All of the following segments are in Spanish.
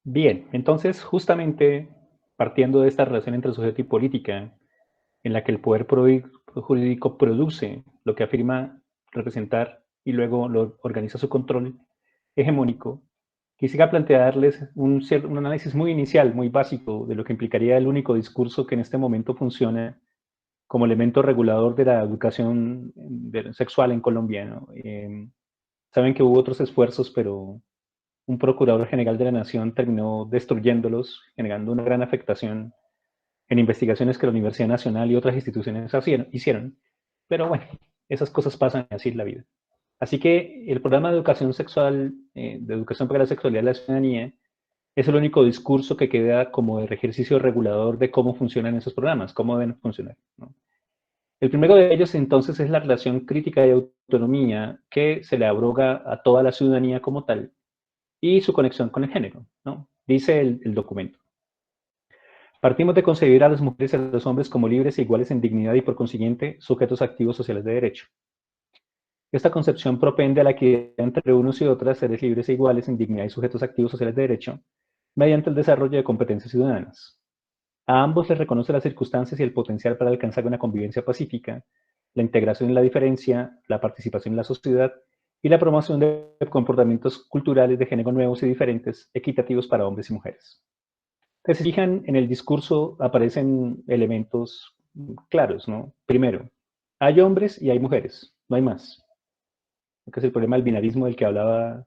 Bien, entonces justamente partiendo de esta relación entre sujeto y política, en la que el poder jurídico produce lo que afirma representar y luego lo organiza su control hegemónico, quisiera plantearles un análisis muy inicial, muy básico de lo que implicaría el único discurso que en este momento funciona como elemento regulador de la educación sexual en Colombia, ¿no? Saben que hubo otros esfuerzos, pero un procurador general de la Nación terminó destruyéndolos, generando una gran afectación en investigaciones que la Universidad Nacional y otras instituciones hicieron. Pero bueno, esas cosas pasan así en la vida. Así que el programa de educación sexual, de educación para la sexualidad y la ciudadanía, es el único discurso que queda como el ejercicio regulador de cómo funcionan esos programas, cómo deben funcionar, ¿no? El primero de ellos entonces es la relación crítica de autonomía que se le abroga a toda la ciudadanía como tal y su conexión con el género, ¿no? Dice el documento. Partimos de concebir a las mujeres y a los hombres como libres e iguales en dignidad y por consiguiente sujetos activos sociales de derecho. Esta concepción propende a la equidad entre unos y otras, seres libres e iguales en dignidad y sujetos activos sociales de derecho, mediante el desarrollo de competencias ciudadanas. A ambos les reconoce las circunstancias y el potencial para alcanzar una convivencia pacífica, la integración en la diferencia, la participación en la sociedad y la promoción de comportamientos culturales de género nuevos y diferentes, equitativos para hombres y mujeres. Que se fijan en el discurso aparecen elementos claros, ¿no? Primero, hay hombres y hay mujeres, no hay más. Que es el problema del binarismo del que hablaba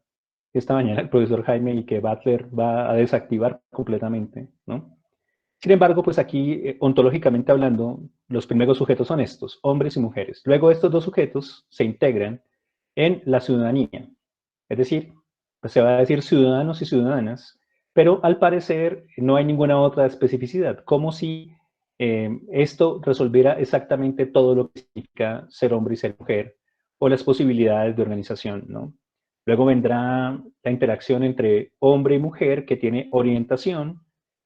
esta mañana el profesor Jaime y que Butler va a desactivar completamente, ¿no? Sin embargo, pues aquí, ontológicamente hablando, los primeros sujetos son estos, hombres y mujeres. Luego estos dos sujetos se integran en la ciudadanía. Es decir, pues se va a decir ciudadanos y ciudadanas, pero al parecer no hay ninguna otra especificidad, como si esto resolviera exactamente todo lo que significa ser hombre y ser mujer, o las posibilidades de organización, ¿no? Luego vendrá la interacción entre hombre y mujer que tiene orientación,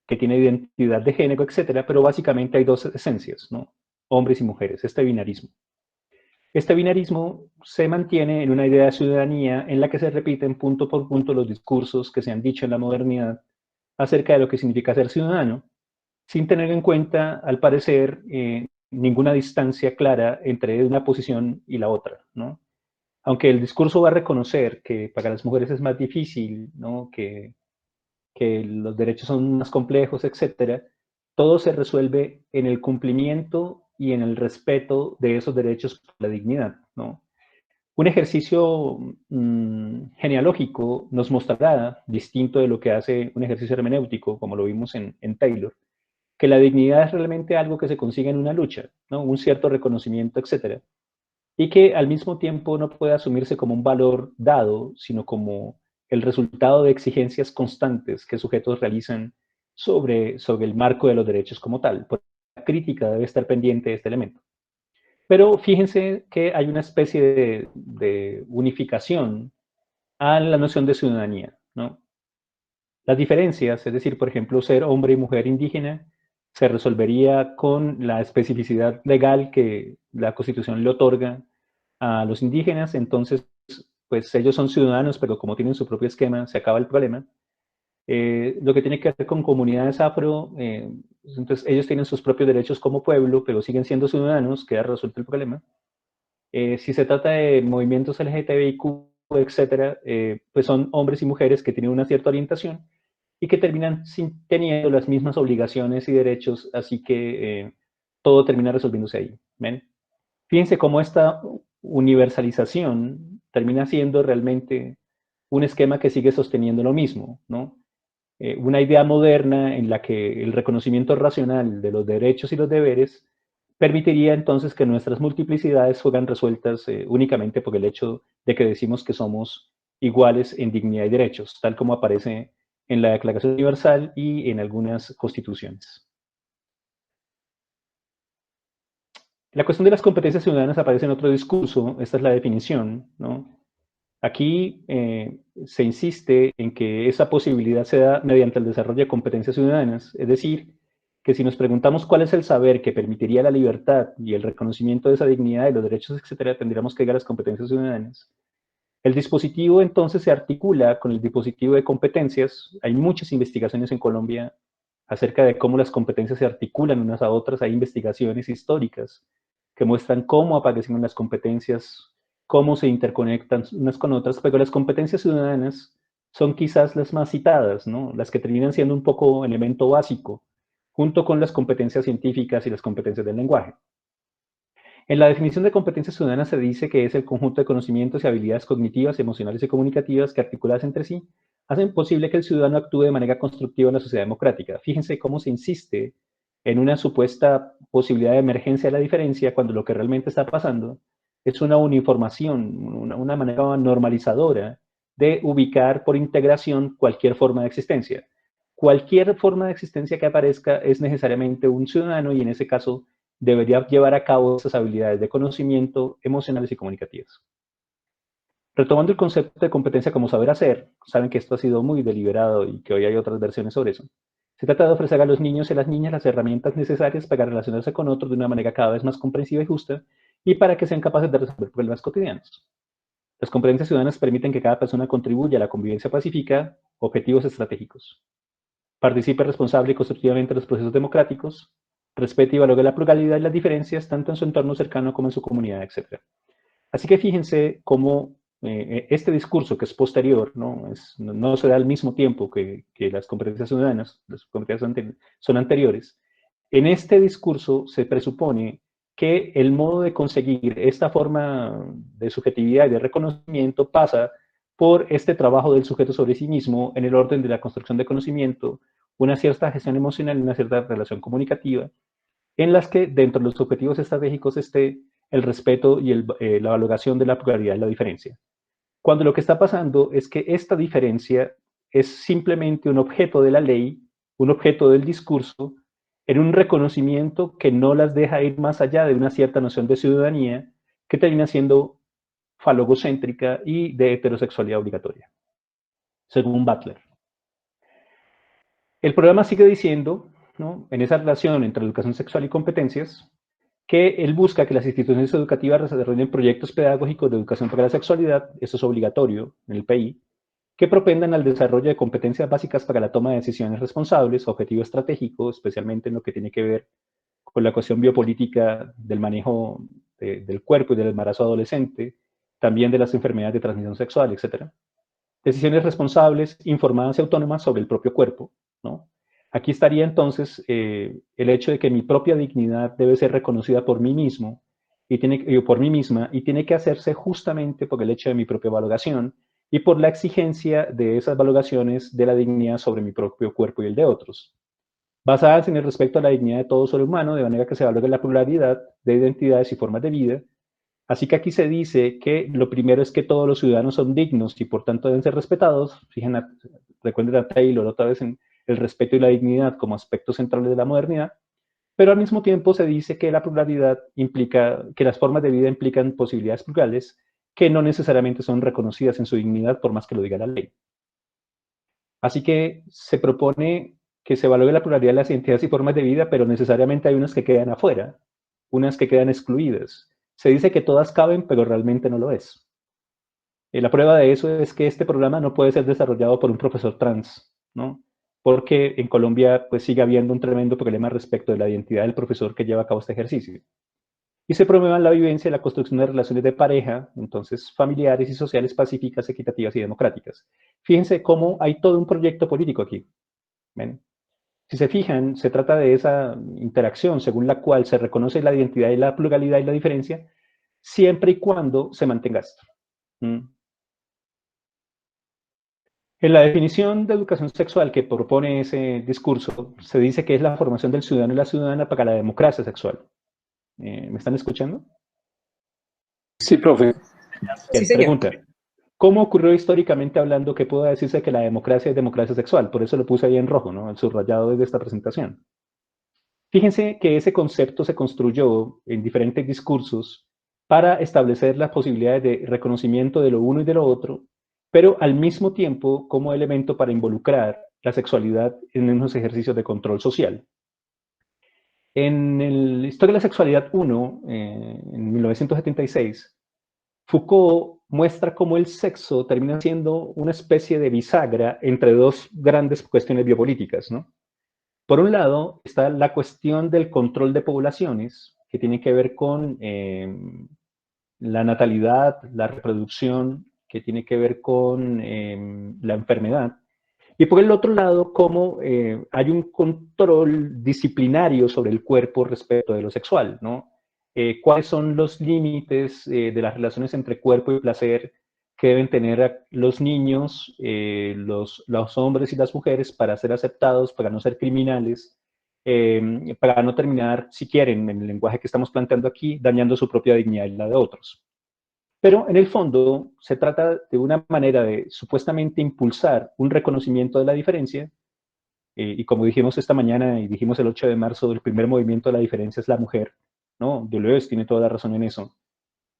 que tiene identidad de género, etcétera, pero básicamente hay dos esencias, ¿no? Hombres y mujeres, este binarismo. Este binarismo se mantiene en una idea de ciudadanía en la que se repiten punto por punto los discursos que se han dicho en la modernidad acerca de lo que significa ser ciudadano, sin tener en cuenta, al parecer, ninguna distancia clara entre una posición y la otra, ¿no? Aunque el discurso va a reconocer que para las mujeres es más difícil, ¿no? Que los derechos son más complejos, etcétera, todo se resuelve en el cumplimiento y en el respeto de esos derechos por la dignidad, ¿no? Un ejercicio genealógico nos mostrará, distinto de lo que hace un ejercicio hermenéutico, como lo vimos en Taylor, que la dignidad es realmente algo que se consigue en una lucha, ¿no? Un cierto reconocimiento, etcétera, y que al mismo tiempo no puede asumirse como un valor dado, sino como el resultado de exigencias constantes que sujetos realizan sobre el marco de los derechos como tal. Por la crítica debe estar pendiente de este elemento. Pero fíjense que hay una especie de unificación a la noción de ciudadanía, ¿no? Las diferencias, es decir, por ejemplo, ser hombre y mujer indígena, se resolvería con la especificidad legal que la Constitución le otorga a los indígenas, entonces, pues ellos son ciudadanos, pero como tienen su propio esquema, se acaba el problema. Lo que tiene que ver con comunidades afro, entonces ellos tienen sus propios derechos como pueblo, pero siguen siendo ciudadanos, queda resuelto el problema. Si se trata de movimientos LGTBIQ, etcétera, pues son hombres y mujeres que tienen una cierta orientación y que terminan teniendo las mismas obligaciones y derechos, así que todo termina resolviéndose ahí. ¿Ven? Fíjense cómo esta universalización termina siendo realmente un esquema que sigue sosteniendo lo mismo, ¿no? Una idea moderna en la que el reconocimiento racional de los derechos y los deberes permitiría entonces que nuestras multiplicidades fueran resueltas únicamente por el hecho de que decimos que somos iguales en dignidad y derechos, tal como aparece en la Declaración Universal y en algunas constituciones. La cuestión de las competencias ciudadanas aparece en otro discurso, esta es la definición, ¿no? Aquí se insiste en que esa posibilidad se da mediante el desarrollo de competencias ciudadanas, es decir, que si nos preguntamos cuál es el saber que permitiría la libertad y el reconocimiento de esa dignidad y los derechos, etcétera, tendríamos que llegar a las competencias ciudadanas. El dispositivo entonces se articula con el dispositivo de competencias. Hay muchas investigaciones en Colombia acerca de cómo las competencias se articulan unas a otras. Hay investigaciones históricas que muestran cómo aparecen las competencias, cómo se interconectan unas con otras, pero las competencias ciudadanas son quizás las más citadas, ¿no? Las que terminan siendo un poco elemento básico, junto con las competencias científicas y las competencias del lenguaje. En la definición de competencia ciudadana se dice que es el conjunto de conocimientos y habilidades cognitivas, emocionales y comunicativas que, articuladas entre sí, hacen posible que el ciudadano actúe de manera constructiva en la sociedad democrática. Fíjense cómo se insiste en una supuesta posibilidad de emergencia de la diferencia cuando lo que realmente está pasando es una uniformación, una manera normalizadora de ubicar por integración cualquier forma de existencia. Cualquier forma de existencia que aparezca es necesariamente un ciudadano y en ese caso debería llevar a cabo esas habilidades de conocimiento emocionales y comunicativas. Retomando el concepto de competencia como saber hacer, saben que esto ha sido muy deliberado y que hoy hay otras versiones sobre eso. Se trata de ofrecer a los niños y a las niñas las herramientas necesarias para relacionarse con otros de una manera cada vez más comprensiva y justa y para que sean capaces de resolver problemas cotidianos. Las competencias ciudadanas permiten que cada persona contribuya a la convivencia pacífica, objetivos estratégicos. Participe responsable y constructivamente en los procesos democráticos, respete y valore la pluralidad y las diferencias tanto en su entorno cercano como en su comunidad, etc. Así que fíjense cómo este discurso que es posterior, no se da al mismo tiempo que las competencias ciudadanas, las competencias son anteriores. En este discurso se presupone que el modo de conseguir esta forma de subjetividad y de reconocimiento pasa por este trabajo del sujeto sobre sí mismo en el orden de la construcción de conocimiento, una cierta gestión emocional y una cierta relación comunicativa, en las que dentro de los objetivos estratégicos esté el respeto y la valoración de la pluralidad y la diferencia. Cuando lo que está pasando es que esta diferencia es simplemente un objeto de la ley, un objeto del discurso, en un reconocimiento que no las deja ir más allá de una cierta noción de ciudadanía que termina siendo falogocéntrica y de heterosexualidad obligatoria, según Butler. El programa sigue diciendo, ¿no?, en esa relación entre educación sexual y competencias, que él busca que las instituciones educativas desarrollen proyectos pedagógicos de educación para la sexualidad, eso es obligatorio en el PI, que propendan al desarrollo de competencias básicas para la toma de decisiones responsables, objetivo estratégico, especialmente en lo que tiene que ver con la cuestión biopolítica del manejo del cuerpo y del embarazo adolescente, también de las enfermedades de transmisión sexual, etc. Decisiones responsables, informadas y autónomas sobre el propio cuerpo, ¿no? Aquí estaría entonces el hecho de que mi propia dignidad debe ser reconocida por mí mismo por mí misma y tiene que hacerse justamente por el hecho de mi propia valoración y por la exigencia de esas valoraciones de la dignidad sobre mi propio cuerpo y el de otros, basadas en el respeto a la dignidad de todo ser humano, de manera que se valore la pluralidad de identidades y formas de vida. Así que aquí se dice que lo primero es que todos los ciudadanos son dignos y por tanto deben ser respetados. Fíjense, recuerden a Taylor otra vez en el respeto y la dignidad como aspectos centrales de la modernidad, pero al mismo tiempo se dice que la pluralidad implica, que las formas de vida implican posibilidades plurales que no necesariamente son reconocidas en su dignidad por más que lo diga la ley. Así que se propone que se valore la pluralidad de las identidades y formas de vida, pero necesariamente hay unas que quedan afuera, unas que quedan excluidas. Se dice que todas caben, pero realmente no lo es. La prueba de eso es que este programa no puede ser desarrollado por un profesor trans, ¿no? Porque en Colombia pues sigue habiendo un tremendo problema respecto de la identidad del profesor que lleva a cabo este ejercicio. Y se promuevan la vivencia y la construcción de relaciones de pareja, entonces familiares y sociales pacíficas, equitativas y democráticas. Fíjense cómo hay todo un proyecto político aquí. ¿Ven? Si se fijan, se trata de esa interacción según la cual se reconoce la identidad y la pluralidad y la diferencia, siempre y cuando se mantenga esto. ¿Mm? En la definición de educación sexual que propone ese discurso, se dice que es la formación del ciudadano y la ciudadana para la democracia sexual. ¿Me están escuchando? Sí, profe. Sí, Bien, señor. pregunta. ¿Cómo ocurrió históricamente hablando que pueda decirse que la democracia es democracia sexual? Por eso lo puse ahí en rojo, ¿no? El subrayado desde esta presentación. Fíjense que ese concepto se construyó en diferentes discursos para establecer las posibilidades de reconocimiento de lo uno y de lo otro, pero al mismo tiempo como elemento para involucrar la sexualidad en unos ejercicios de control social. En el Historia de la Sexualidad 1, en 1976, Foucault muestra cómo el sexo termina siendo una especie de bisagra entre dos grandes cuestiones biopolíticas, ¿no? Por un lado está la cuestión del control de poblaciones, que tiene que ver con la natalidad, la reproducción, que tiene que ver con la enfermedad. Y por el otro lado, cómo hay un control disciplinario sobre el cuerpo respecto de lo sexual, ¿no? ¿Cuáles son los límites de las relaciones entre cuerpo y placer que deben tener los niños, los hombres y las mujeres para ser aceptados, para no ser criminales, para no terminar, si quieren, en el lenguaje que estamos planteando aquí, dañando su propia dignidad y la de otros? Pero en el fondo se trata de una manera de supuestamente impulsar un reconocimiento de la diferencia, y como dijimos esta mañana y dijimos el 8 de marzo, el primer movimiento de la diferencia es la mujer, ¿no? Deleuze tiene toda la razón en eso.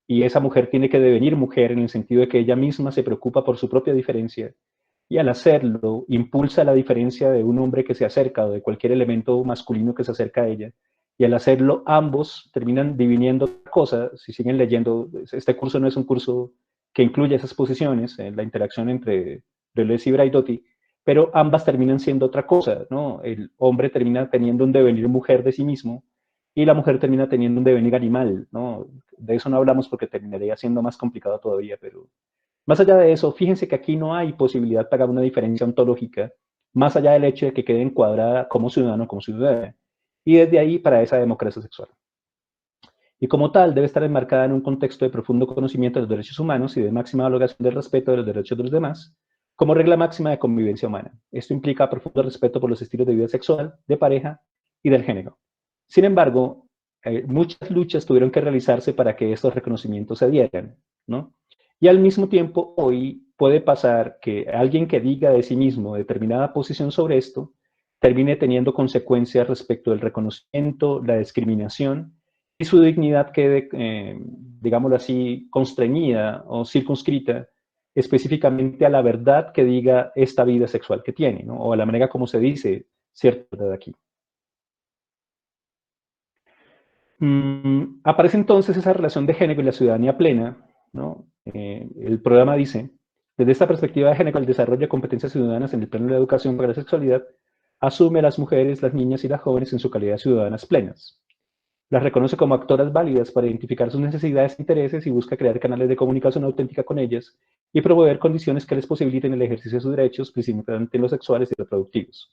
Y esa mujer tiene que devenir mujer en el sentido de que ella misma se preocupa por su propia diferencia y al hacerlo impulsa la diferencia de un hombre que se acerca o de cualquier elemento masculino que se acerca a ella. Y al hacerlo ambos terminan diviniendo cosas. Si siguen leyendo, este curso no es un curso que incluye esas posiciones, la interacción entre Deleuze y Braidotti, pero ambas terminan siendo otra cosa, ¿no? El hombre termina teniendo un devenir mujer de sí mismo y la mujer termina teniendo un devenir animal, ¿no? De eso no hablamos porque terminaría siendo más complicado todavía, pero más allá de eso, fíjense que aquí no hay posibilidad para una diferencia ontológica, más allá del hecho de que quede encuadrada como ciudadano, como ciudadana. Y desde ahí para esa democracia sexual. Y como tal, debe estar enmarcada en un contexto de profundo conocimiento de los derechos humanos y de máxima valoración del respeto de los derechos de los demás, como regla máxima de convivencia humana. Esto implica profundo respeto por los estilos de vida sexual, de pareja y del género. Sin embargo, muchas luchas tuvieron que realizarse para que estos reconocimientos se dieran, ¿no? Y al mismo tiempo, hoy puede pasar que alguien que diga de sí mismo determinada posición sobre esto termine teniendo consecuencias respecto del reconocimiento, la discriminación y su dignidad quede, digámoslo así, constreñida o circunscrita específicamente a la verdad que diga esta vida sexual que tiene, ¿no? O a la manera como se dice cierta verdad aquí. Aparece entonces esa relación de género y la ciudadanía plena, ¿no? El programa dice, desde esta perspectiva de género, el desarrollo de competencias ciudadanas en el plano de la educación para la sexualidad asume a las mujeres, las niñas y las jóvenes en su calidad de ciudadanas plenas. Las reconoce como actoras válidas para identificar sus necesidades e intereses y busca crear canales de comunicación auténtica con ellas y proveer condiciones que les posibiliten el ejercicio de sus derechos, principalmente los sexuales y reproductivos.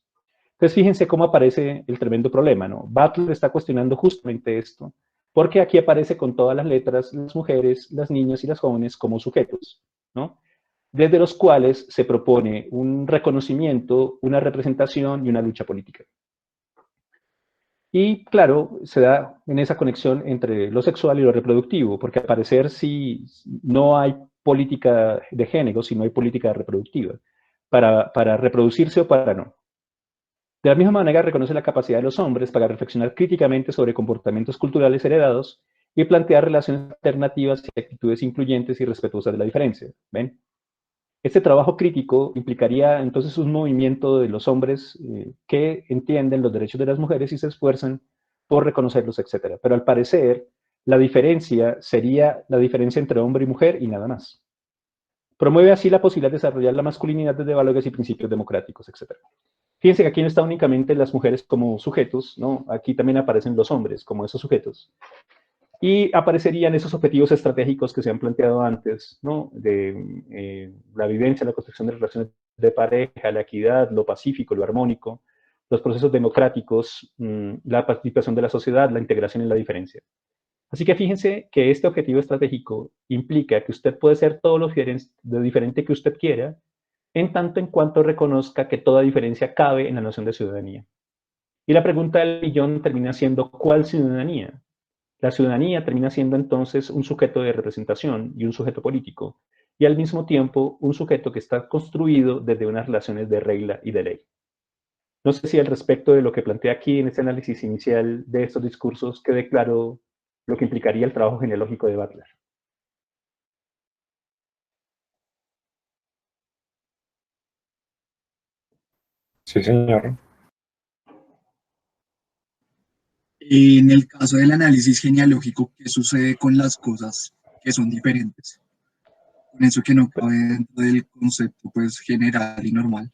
Entonces, fíjense cómo aparece el tremendo problema, ¿no? Butler está cuestionando justamente esto, porque aquí aparece con todas las letras las mujeres, las niñas y las jóvenes como sujetos, ¿no? Desde los cuales se propone un reconocimiento, una representación y una lucha política. Y claro, se da en esa conexión entre lo sexual y lo reproductivo, porque al parecer si no hay política de género, si no hay política reproductiva, para reproducirse o para no. De la misma manera, reconoce la capacidad de los hombres para reflexionar críticamente sobre comportamientos culturales heredados y plantear relaciones alternativas y actitudes incluyentes y respetuosas de la diferencia. ¿Ven? Este trabajo crítico implicaría entonces un movimiento de los hombres que entienden los derechos de las mujeres y se esfuerzan por reconocerlos, etc. Pero al parecer, la diferencia sería la diferencia entre hombre y mujer y nada más. Promueve así la posibilidad de desarrollar la masculinidad desde valores y principios democráticos, etc. Fíjense que aquí no están únicamente las mujeres como sujetos, ¿no? Aquí también aparecen los hombres como esos sujetos. Y aparecerían esos objetivos estratégicos que se han planteado antes, ¿no? De la vivencia, la construcción de relaciones de pareja, la equidad, lo pacífico, lo armónico, los procesos democráticos, la participación de la sociedad, la integración y la diferencia. Así que fíjense que este objetivo estratégico implica que usted puede ser todo lo diferente que usted quiera, en tanto en cuanto reconozca que toda diferencia cabe en la noción de ciudadanía. Y la pregunta del millón termina siendo, ¿cuál ciudadanía? La ciudadanía termina siendo entonces un sujeto de representación y un sujeto político, y al mismo tiempo un sujeto que está construido desde unas relaciones de regla y de ley. No sé si al respecto de lo que plantea aquí en este análisis inicial de estos discursos quede claro lo que implicaría el trabajo genealógico de Butler. Sí, señor. En el caso del análisis genealógico, ¿qué sucede con las cosas que son diferentes? con eso que no cabe dentro del concepto pues general y normal.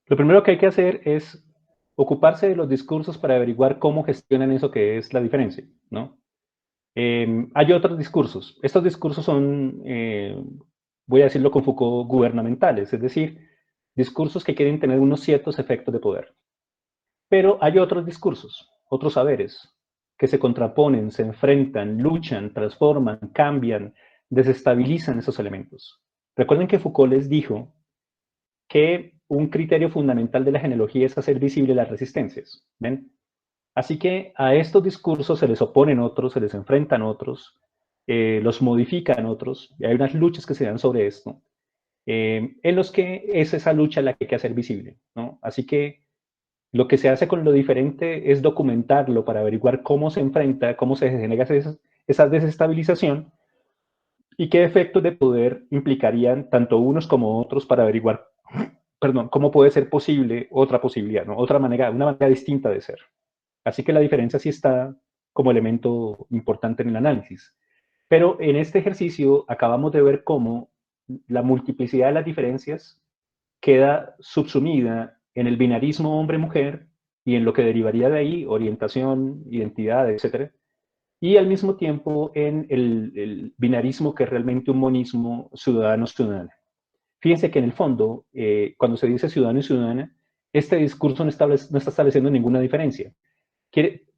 Lo primero que hay que hacer es ocuparse de los discursos para averiguar cómo gestionan eso que es la diferencia, ¿no? Hay otros discursos. Estos discursos son, voy a decirlo con Foucault, gubernamentales, es decir, discursos que quieren tener unos ciertos efectos de poder. Pero hay otros discursos, otros saberes, que se contraponen, se enfrentan, luchan, transforman, cambian, desestabilizan esos elementos. Recuerden que Foucault les dijo que un criterio fundamental de la genealogía es hacer visible las resistencias. ¿Ven? Así que a estos discursos se les oponen otros, se les enfrentan otros, los modifican otros, y hay unas luchas que se dan sobre esto, en los que es esa lucha la que hay que hacer visible, ¿no? Así que lo que se hace con lo diferente es documentarlo para averiguar cómo se enfrenta, cómo se genera esa desestabilización y qué efectos de poder implicarían tanto unos como otros para averiguar, perdón, cómo puede ser posible otra posibilidad, ¿no? Otra manera, una manera distinta de ser. Así que la diferencia sí está como elemento importante en el análisis. Pero en este ejercicio acabamos de ver cómo la multiplicidad de las diferencias queda subsumida en el binarismo hombre-mujer y en lo que derivaría de ahí, orientación, identidad, etc. Y al mismo tiempo en el binarismo que es realmente un monismo ciudadano-ciudadana. Fíjense que en el fondo, cuando se dice ciudadano y ciudadana, este discurso no está estableciendo ninguna diferencia.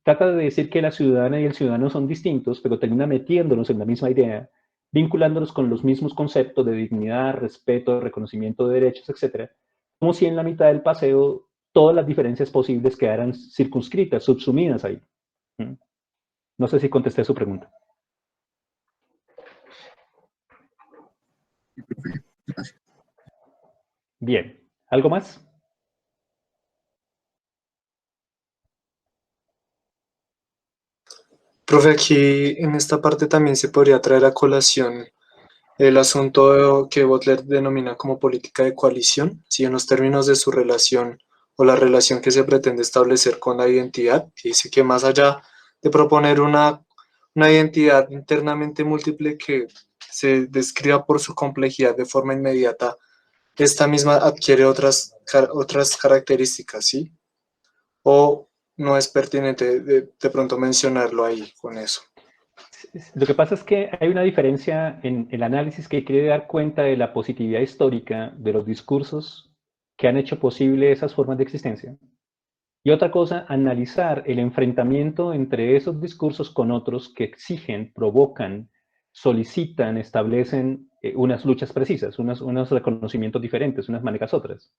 Trata de decir que la ciudadana y el ciudadano son distintos, pero termina metiéndonos en la misma idea, vinculándonos con los mismos conceptos de dignidad, respeto, reconocimiento de derechos, etc. Como si en la mitad del paseo todas las diferencias posibles quedaran circunscritas, subsumidas ahí. No sé si contesté su pregunta. Gracias. Bien. ¿Algo más? Profe, aquí en esta parte también se podría traer a colación el asunto que Butler denomina como política de coalición, si en los términos de su relación o la relación que se pretende establecer con la identidad, dice que más allá de proponer una identidad internamente múltiple que se describa por su complejidad de forma inmediata, esta misma adquiere otras características, ¿sí? O no es pertinente de pronto mencionarlo ahí con eso. Lo que pasa es que hay una diferencia en el análisis que quiere dar cuenta de la positividad histórica de los discursos que han hecho posible esas formas de existencia. Y otra cosa, analizar el enfrentamiento entre esos discursos con otros que exigen, provocan, solicitan, establecen unas luchas precisas, unos reconocimientos diferentes, unas maneras otras.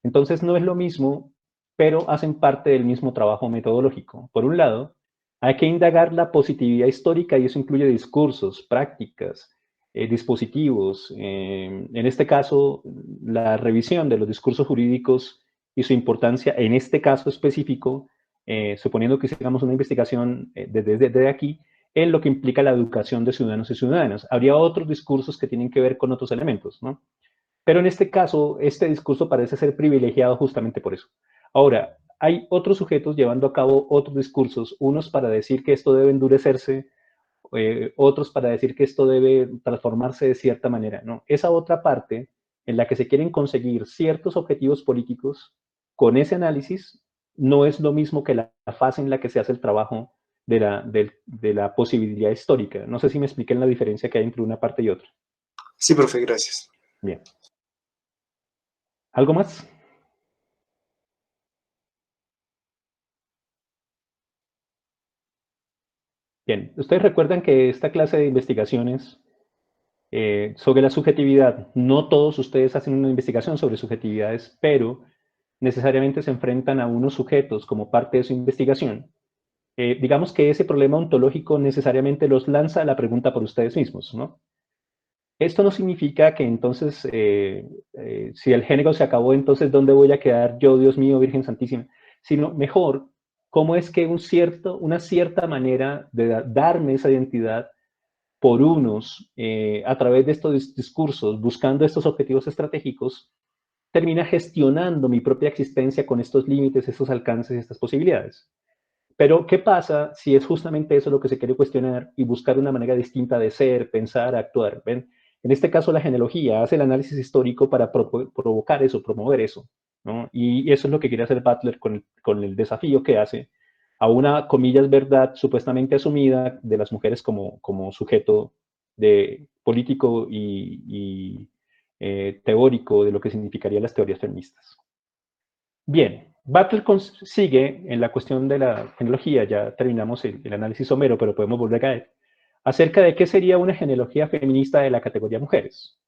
Entonces no es lo mismo, pero hacen parte del mismo trabajo metodológico. Por un lado, hay que indagar la positividad histórica y eso incluye discursos, prácticas, dispositivos. En este caso, la revisión de los discursos jurídicos y su importancia en este caso específico, suponiendo que hiciéramos una investigación desde aquí, en lo que implica la educación de ciudadanos y ciudadanas. Habría otros discursos que tienen que ver con otros elementos, ¿no? Pero en este caso, este discurso parece ser privilegiado justamente por eso. Ahora, hay otros sujetos llevando a cabo otros discursos, unos para decir que esto debe endurecerse, otros para decir que esto debe transformarse de cierta manera, ¿no? Esa otra parte en la que se quieren conseguir ciertos objetivos políticos con ese análisis no es lo mismo que la fase en la que se hace el trabajo de la posibilidad histórica. No sé si me expliqué la diferencia que hay entre una parte y otra. Sí, profe, gracias. Bien. ¿Algo más? Bien, ustedes recuerdan que esta clase de investigaciones sobre la subjetividad, no todos ustedes hacen una investigación sobre subjetividades, pero necesariamente se enfrentan a unos sujetos como parte de su investigación. Digamos que ese problema ontológico necesariamente los lanza a la pregunta por ustedes mismos, ¿no? Esto no significa que entonces, si el género se acabó, entonces ¿dónde voy a quedar yo, Dios mío, Virgen Santísima? Sino mejor, ¿cómo es que una cierta manera de darme esa identidad por unos, a través de estos discursos, buscando estos objetivos estratégicos, termina gestionando mi propia existencia con estos límites, estos alcances, estas posibilidades? Pero, ¿qué pasa si es justamente eso lo que se quiere cuestionar y buscar una manera distinta de ser, pensar, actuar? ¿Ven? En este caso, la genealogía hace el análisis histórico para provocar eso, promover eso, ¿no? Y eso es lo que quiere hacer Butler con el desafío que hace a una, comillas, verdad supuestamente asumida de las mujeres como sujeto de político y teórico de lo que significarían las teorías feministas. Bien, Butler sigue en la cuestión de la genealogía, ya terminamos el análisis somero, pero podemos volver a caer, acerca de qué sería una genealogía feminista de la categoría mujeres.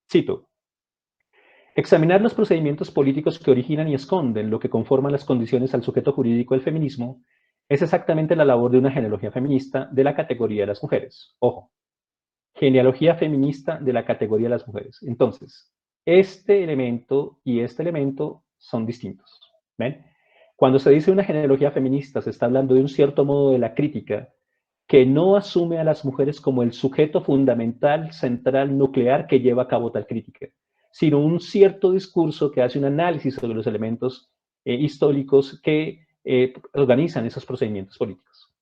Cito: examinar los procedimientos políticos que originan y esconden lo que conforman las condiciones al sujeto jurídico del feminismo es exactamente la labor de una genealogía feminista de la categoría de las mujeres. Ojo, genealogía feminista de la categoría de las mujeres. Entonces, este elemento y este elemento son distintos. ¿Ven? Cuando se dice una genealogía feminista, se está hablando de un cierto modo de la crítica que no asume a las mujeres como el sujeto fundamental, central, nuclear que lleva a cabo tal crítica, sino un cierto discurso que hace un análisis sobre los elementos históricos que organizan esos procedimientos políticos.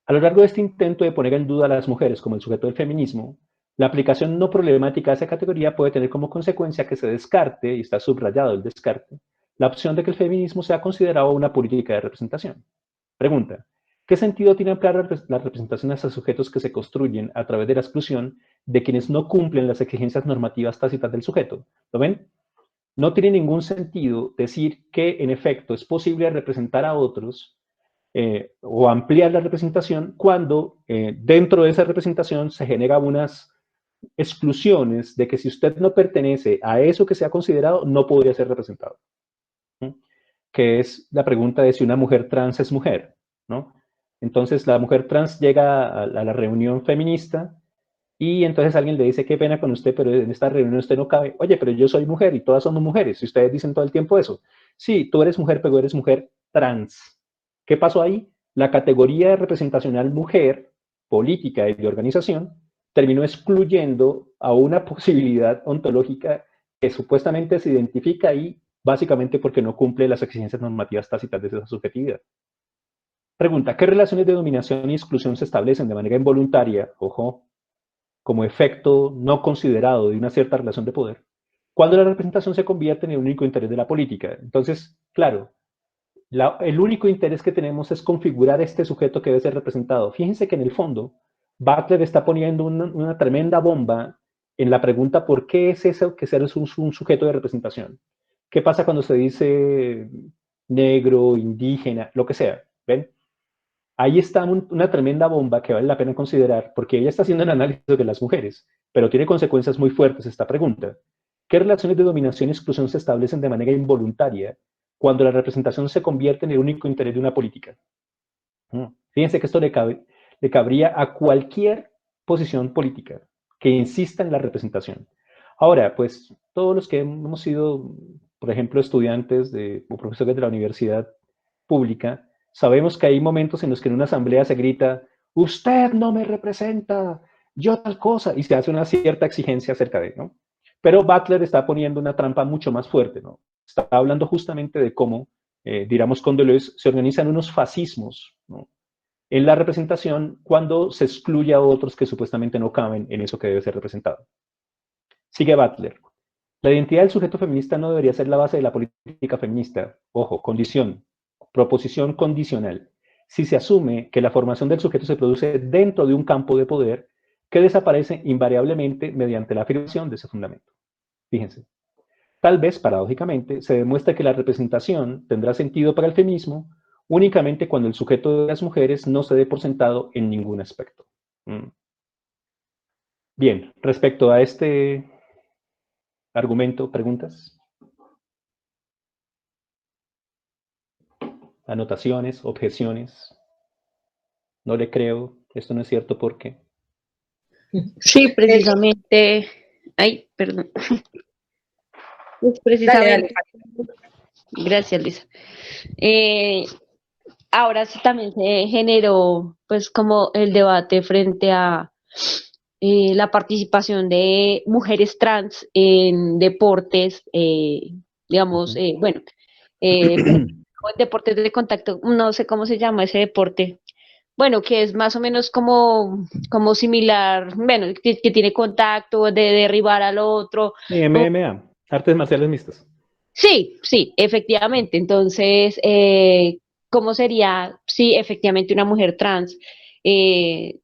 A lo largo de este intento de poner en duda a las mujeres como el sujeto del feminismo, la aplicación no problemática de esa categoría puede tener como consecuencia que se descarte, y está subrayado el descarte, la opción de que el feminismo sea considerado una política de representación. Pregunta: ¿qué sentido tiene ampliar la representación hacia sujetos que se construyen a través de la exclusión de quienes no cumplen las exigencias normativas tácitas del sujeto? ¿Lo ven? No tiene ningún sentido decir que, en efecto, es posible representar a otros o ampliar la representación cuando dentro de esa representación se generan unas exclusiones de que si usted no pertenece a eso que se ha considerado, no podría ser representado. ¿Mm? Que es la pregunta de si una mujer trans es mujer, ¿no? Entonces la mujer trans llega a la reunión feminista y entonces alguien le dice: qué pena con usted, pero en esta reunión usted no cabe. Oye, pero yo soy mujer y todas somos mujeres, y ustedes dicen todo el tiempo eso. Sí, tú eres mujer, pero eres mujer trans. ¿Qué pasó ahí? La categoría representacional mujer, política y de organización, terminó excluyendo a una posibilidad ontológica que supuestamente se identifica ahí básicamente porque no cumple las exigencias normativas tácitas de esa subjetividad. Pregunta: ¿qué relaciones de dominación y exclusión se establecen de manera involuntaria, ojo, como efecto no considerado de una cierta relación de poder, cuando la representación se convierte en el único interés de la política? Entonces, claro, el único interés que tenemos es configurar este sujeto que debe ser representado. Fíjense que en el fondo, Butler está poniendo una tremenda bomba en la pregunta: ¿por qué es eso que ser un sujeto de representación? ¿Qué pasa cuando se dice negro, indígena, lo que sea? ¿Ven? Ahí está una tremenda bomba que vale la pena considerar, porque ella está haciendo un análisis de las mujeres, pero tiene consecuencias muy fuertes esta pregunta. ¿Qué relaciones de dominación y exclusión se establecen de manera involuntaria cuando la representación se convierte en el único interés de una política? Fíjense que esto le cabría a cualquier posición política que insista en la representación. Ahora, pues todos los que hemos sido, por ejemplo, estudiantes o profesores de la universidad pública, sabemos que hay momentos en los que en una asamblea se grita: usted no me representa, yo tal cosa, y se hace una cierta exigencia acerca de, ¿no? Pero Butler está poniendo una trampa mucho más fuerte, ¿no? Está hablando justamente de cómo, diríamos con Deleuze, se organizan unos fascismos, ¿no?, en la representación cuando se excluye a otros que supuestamente no caben en eso que debe ser representado. Sigue Butler: la identidad del sujeto feminista no debería ser la base de la política feminista. Ojo, condición, proposición condicional. Si se asume que la formación del sujeto se produce dentro de un campo de poder que desaparece invariablemente mediante la afirmación de ese fundamento. Fíjense. Tal vez, paradójicamente, se demuestra que la representación tendrá sentido para el feminismo únicamente cuando el sujeto de las mujeres no se dé por sentado en ningún aspecto. Bien, respecto a este argumento, ¿preguntas? Anotaciones, objeciones. No le creo, esto no es cierto, ¿por qué? Sí, precisamente. Ay, perdón. Pues precisamente. Dale. Gracias, Luisa. Ahora sí también se generó, pues, como el debate frente a la participación de mujeres trans en deportes, digamos, bueno, deportes de contacto, no sé cómo se llama ese deporte, bueno, que es más o menos como similar, bueno, que tiene contacto de derribar al otro. MMA, artes marciales mixtas. Sí, sí, efectivamente. Entonces, ¿cómo sería si efectivamente una mujer trans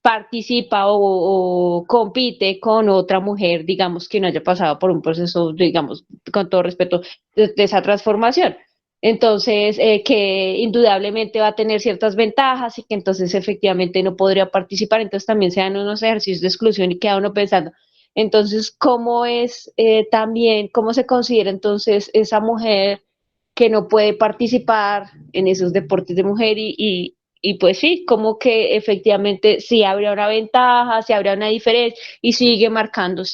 participa o compite con otra mujer, digamos, que no haya pasado por un proceso, digamos, con todo respeto, de esa transformación? Entonces, que indudablemente va a tener ciertas ventajas y que entonces efectivamente no podría participar. Entonces también se dan unos ejercicios de exclusión y queda uno pensando, entonces, ¿cómo es también, cómo se considera entonces esa mujer que no puede participar en esos deportes de mujer y pues sí, como que efectivamente sí habría una ventaja, sí habría una diferencia y sigue marcando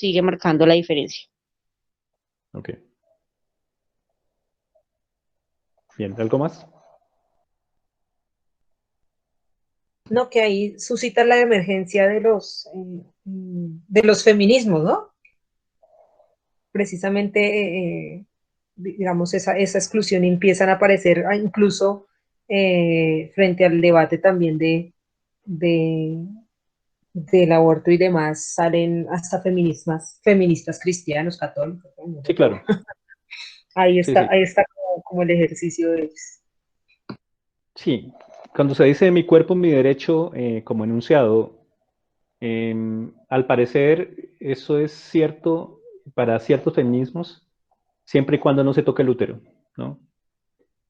la diferencia. Ok. Bien, ¿algo más? No, que ahí suscita la emergencia de los feminismos, ¿no? Precisamente, digamos, esa exclusión empiezan a aparecer incluso frente al debate también de, del aborto y demás, salen hasta feministas cristianos, católicos, ¿no? Sí, claro. Sí, sí. Ahí está como el ejercicio de ellos. Sí, cuando se dice mi cuerpo, mi derecho como enunciado, al parecer eso es cierto para ciertos feminismos, siempre y cuando no se toque el útero, ¿no?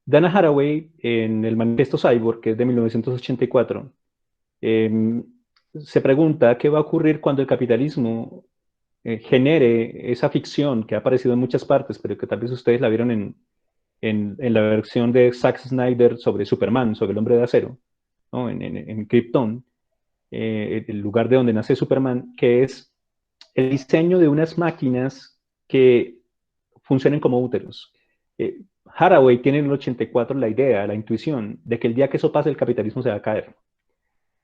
Dana Haraway, en el Manifiesto Cyborg, que es de 1984, se pregunta qué va a ocurrir cuando el capitalismo genere esa ficción que ha aparecido en muchas partes, pero que tal vez ustedes la vieron en la versión de Zack Snyder sobre Superman, sobre el hombre de acero, ¿no? En Krypton, el lugar de donde nace Superman, que es el diseño de unas máquinas que funcionen como úteros. Haraway tiene en el 84 la idea, la intuición de que el día que eso pase el capitalismo se va a caer.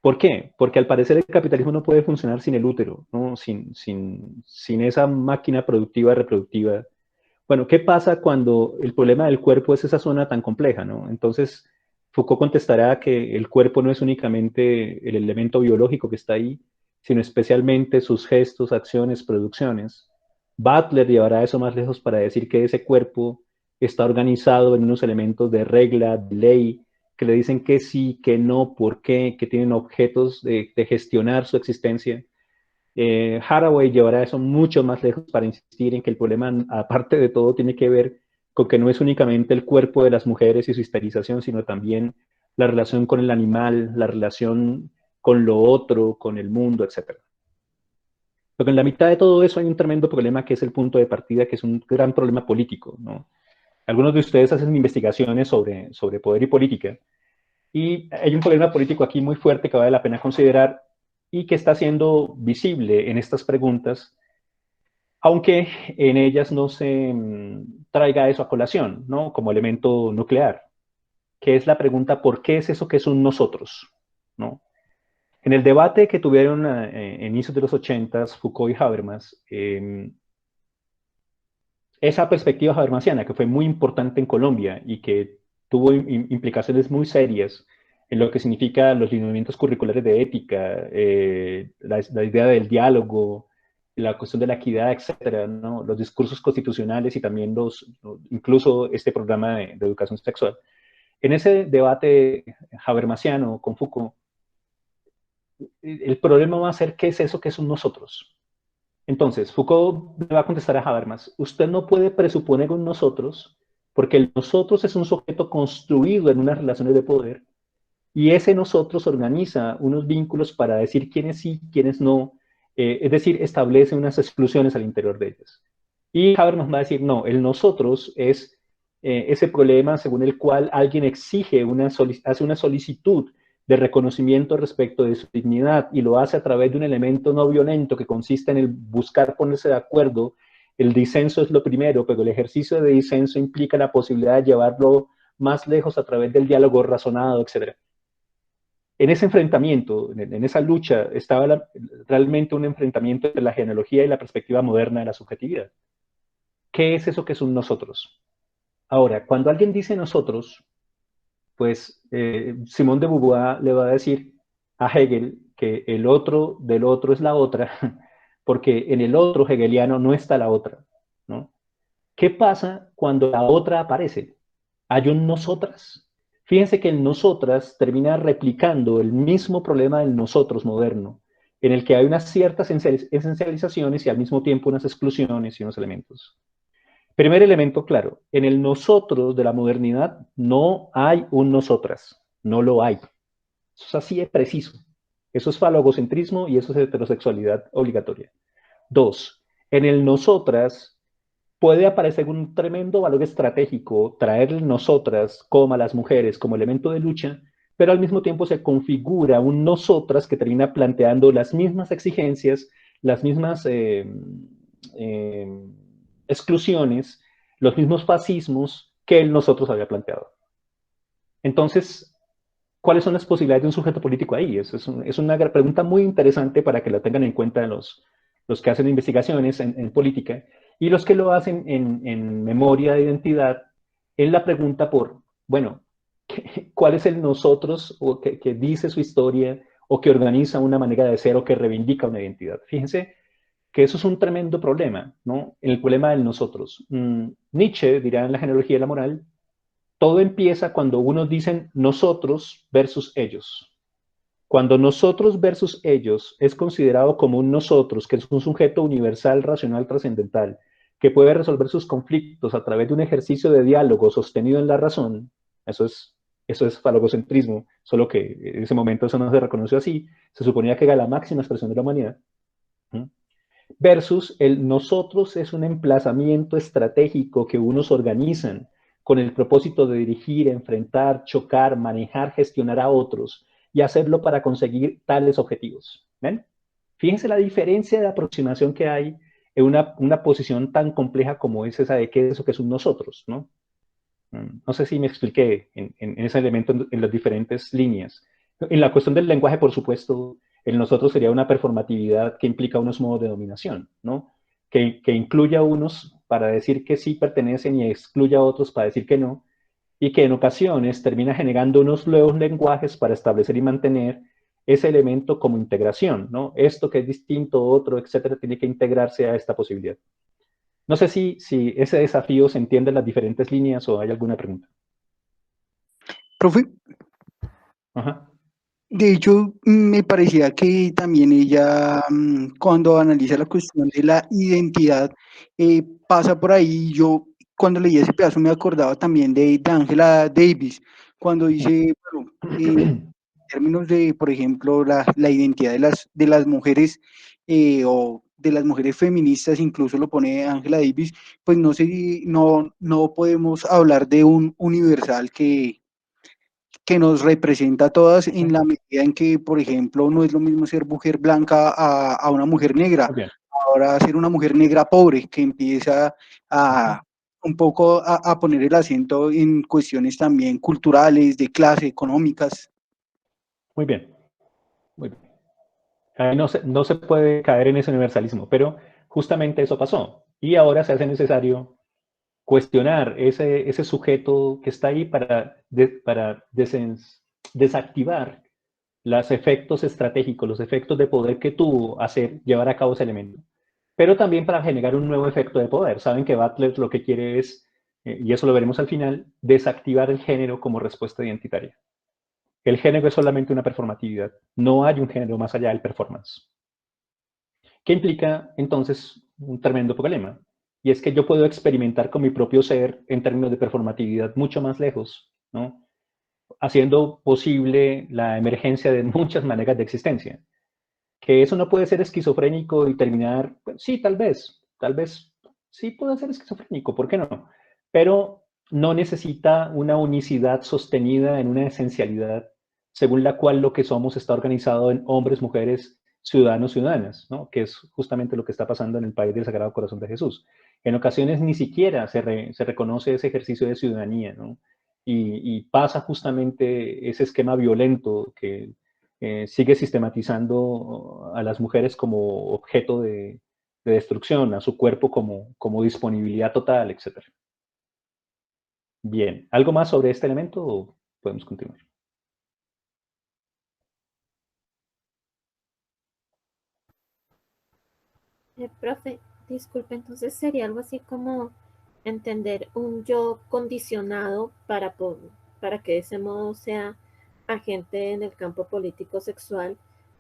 ¿Por qué? Porque al parecer el capitalismo no puede funcionar sin el útero, ¿no? Sin esa máquina productiva, reproductiva. Bueno, ¿qué pasa cuando el problema del cuerpo es esa zona tan compleja, ¿no? Entonces, Foucault contestará que el cuerpo no es únicamente el elemento biológico que está ahí, sino especialmente sus gestos, acciones, producciones. Butler llevará eso más lejos para decir que ese cuerpo está organizado en unos elementos de regla, de ley, que le dicen que sí, que no, por qué, que tienen objetos de gestionar su existencia. Haraway llevará eso mucho más lejos para insistir en que el problema, aparte de todo, tiene que ver con que no es únicamente el cuerpo de las mujeres y su esterilización, sino también la relación con el animal, la relación con lo otro, con el mundo, etc. Pero en la mitad de todo eso hay un tremendo problema que es el punto de partida, que es un gran problema político, ¿no? Algunos de ustedes hacen investigaciones sobre poder y política, y hay un problema político aquí muy fuerte que vale la pena considerar y que está siendo visible en estas preguntas, aunque en ellas no se traiga eso a colación, ¿no? Como elemento nuclear, que es la pregunta, ¿por qué es eso que es un nosotros? ¿No? En el debate que tuvieron en inicios de los 80s, Foucault y Habermas, esa perspectiva habermasiana, que fue muy importante en Colombia y que tuvo implicaciones muy serias en lo que significa los lineamientos curriculares de ética, la idea del diálogo, la cuestión de la equidad, etcétera, ¿no? Los discursos constitucionales y también incluso este programa de educación sexual. En ese debate habermasiano con Foucault, el problema va a ser qué es eso que son nosotros. Entonces, Foucault le va a contestar a Habermas, usted no puede presuponer un nosotros, porque el nosotros es un sujeto construido en unas relaciones de poder, y ese nosotros organiza unos vínculos para decir quiénes sí, quiénes no, es decir, establece unas exclusiones al interior de ellas. Y Habermas va a decir, no, el nosotros es ese problema según el cual alguien exige hace una solicitud de reconocimiento respecto de su dignidad y lo hace a través de un elemento no violento que consiste en el buscar ponerse de acuerdo. El disenso es lo primero, pero el ejercicio de disenso implica la posibilidad de llevarlo más lejos a través del diálogo razonado, etc. En ese enfrentamiento, en esa lucha, estaba realmente un enfrentamiento entre la genealogía y la perspectiva moderna de la subjetividad. ¿Qué es eso que es un nosotros? Ahora, cuando alguien dice nosotros, pues Simone de Beauvoir le va a decir a Hegel que el otro del otro es la otra, porque en el otro hegeliano no está la otra, ¿no? ¿Qué pasa cuando la otra aparece? Hay un nosotras. Fíjense que el nosotras termina replicando el mismo problema del nosotros moderno, en el que hay unas ciertas esencializaciones y al mismo tiempo unas exclusiones y unos elementos. Primer elemento claro, en el nosotros de la modernidad no hay un nosotras, no lo hay. Eso es así de preciso. Eso es falogocentrismo y eso es heterosexualidad obligatoria. Dos, en el nosotras puede aparecer un tremendo valor estratégico, traer nosotras como a las mujeres como elemento de lucha, pero al mismo tiempo se configura un nosotras que termina planteando las mismas exigencias, las mismas exclusiones, los mismos fascismos que el nosotros había planteado. Entonces, ¿cuáles son las posibilidades de un sujeto político ahí? Es una pregunta muy interesante para que la tengan en cuenta los que hacen investigaciones en política y los que lo hacen en memoria de identidad, es la pregunta por, bueno, ¿cuál es el nosotros o que dice su historia o que organiza una manera de ser o que reivindica una identidad? Fíjense que eso es un tremendo problema, ¿no? El problema del nosotros. Nietzsche dirá en la genealogía de la moral, todo empieza cuando unos dicen nosotros versus ellos. Cuando nosotros versus ellos es considerado como un nosotros, que es un sujeto universal, racional, trascendental, que puede resolver sus conflictos a través de un ejercicio de diálogo sostenido en la razón, eso es falogocentrismo, solo que en ese momento eso no se reconoció así, se suponía que era la máxima expresión de la humanidad, versus el nosotros es un emplazamiento estratégico que unos organizan con el propósito de dirigir, enfrentar, chocar, manejar, gestionar a otros y hacerlo para conseguir tales objetivos. ¿Ven? Fíjense la diferencia de aproximación que hay en una posición tan compleja como es esa de qué es eso que es un nosotros, ¿no? No sé si me expliqué en ese elemento en las diferentes líneas. En la cuestión del lenguaje, por supuesto, el nosotros sería una performatividad que implica unos modos de dominación, ¿no? Que incluye a unos para decir que sí pertenecen y excluye a otros para decir que no, y que en ocasiones termina generando unos nuevos lenguajes para establecer y mantener ese elemento como integración, ¿no? Esto que es distinto, otro, etcétera, tiene que integrarse a esta posibilidad. No sé si ese desafío se entiende en las diferentes líneas o hay alguna pregunta. Profe, Ajá. de hecho, me parecía que también ella, cuando analiza la cuestión de la identidad, pasa por ahí. Yo, cuando leí ese pedazo, me acordaba también de Angela Davis, cuando dice, bueno, en términos de, por ejemplo, la identidad de las mujeres o de las mujeres feministas, incluso lo pone Angela Davis, pues no podemos hablar de un universal que nos representa a todas en la medida en que, por ejemplo, no es lo mismo ser mujer blanca a una mujer negra. Muy bien. Ahora ser una mujer negra pobre que empieza a un poco a poner el acento en cuestiones también culturales, de clase, económicas. Muy bien. Muy bien. Ahí no se puede caer en ese universalismo, pero justamente eso pasó. Y ahora se hace necesario cuestionar ese sujeto que está ahí para desactivar los efectos estratégicos, los efectos de poder que tuvo llevar a cabo ese elemento. Pero también para generar un nuevo efecto de poder. Saben que Butler lo que quiere es, y eso lo veremos al final, desactivar el género como respuesta identitaria. El género es solamente una performatividad. No hay un género más allá del performance. ¿Qué implica entonces un tremendo problema? Y es que yo puedo experimentar con mi propio ser en términos de performatividad mucho más lejos, ¿no? Haciendo posible la emergencia de muchas maneras de existencia. Que eso no puede ser esquizofrénico y terminar, pues, sí, tal vez, sí puede ser esquizofrénico, ¿por qué no? Pero no necesita una unicidad sostenida en una esencialidad según la cual lo que somos está organizado en hombres, mujeres, ciudadanos, ciudadanas, ¿no? Que es justamente lo que está pasando en el país del Sagrado Corazón de Jesús. En ocasiones ni siquiera se reconoce ese ejercicio de ciudadanía, ¿no? Y pasa justamente ese esquema violento que sigue sistematizando a las mujeres como objeto de destrucción, a su cuerpo como disponibilidad total, etc. Bien, ¿algo más sobre este elemento o podemos continuar? Profe, disculpe, entonces sería algo así como entender un yo condicionado para que de ese modo sea agente en el campo político sexual,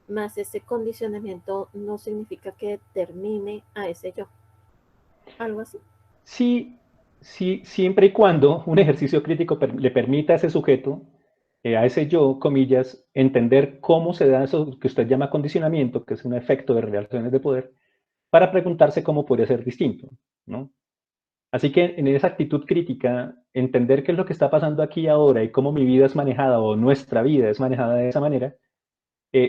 más ese condicionamiento no significa que determine a ese yo. Algo así. Sí, sí, siempre y cuando un ejercicio crítico le permita a ese sujeto, a ese yo, comillas, entender cómo se da eso que usted llama condicionamiento, que es un efecto de relaciones de poder, para preguntarse cómo podría ser distinto, ¿no? Así que en esa actitud crítica, entender qué es lo que está pasando aquí y ahora y cómo mi vida es manejada o nuestra vida es manejada de esa manera,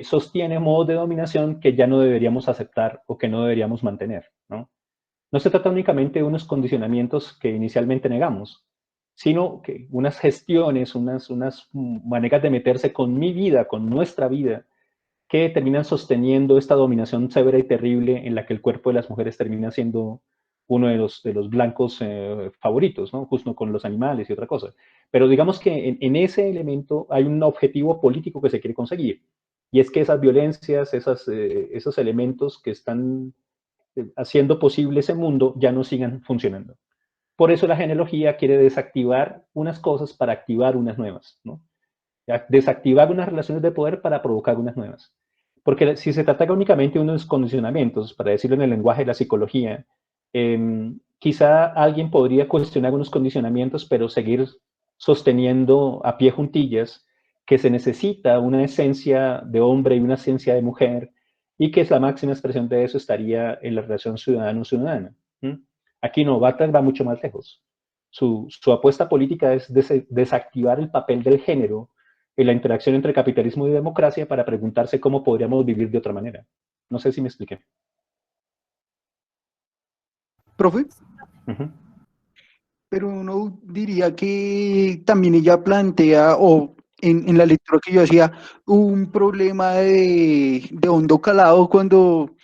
sostiene modos de dominación que ya no deberíamos aceptar o que no deberíamos mantener, ¿no? No se trata únicamente de unos condicionamientos que inicialmente negamos, sino que unas gestiones, unas maneras de meterse con mi vida, con nuestra vida, que terminan sosteniendo esta dominación severa y terrible en la que el cuerpo de las mujeres termina siendo uno de los blancos favoritos, ¿no? Justo con los animales y otra cosa. Pero digamos que en ese elemento hay un objetivo político que se quiere conseguir, y es que esas violencias, esos elementos que están haciendo posible ese mundo ya no sigan funcionando. Por eso la genealogía quiere desactivar unas cosas para activar unas nuevas, ¿no? Desactivar unas relaciones de poder para provocar unas nuevas. Porque si se trata únicamente de unos condicionamientos, para decirlo en el lenguaje de la psicología, quizá alguien podría cuestionar unos condicionamientos, pero seguir sosteniendo a pie juntillas que se necesita una esencia de hombre y una esencia de mujer, y que es la máxima expresión de eso estaría en la relación ciudadano-ciudadana. Aquí no, Bartlett va mucho más lejos. Su apuesta política es desactivar el papel del género en la interacción entre capitalismo y democracia para preguntarse cómo podríamos vivir de otra manera. No sé si me expliqué. ¿Profe? Pero uno diría que también ella plantea, o en la lectura que yo hacía, un problema de hondo calado cuando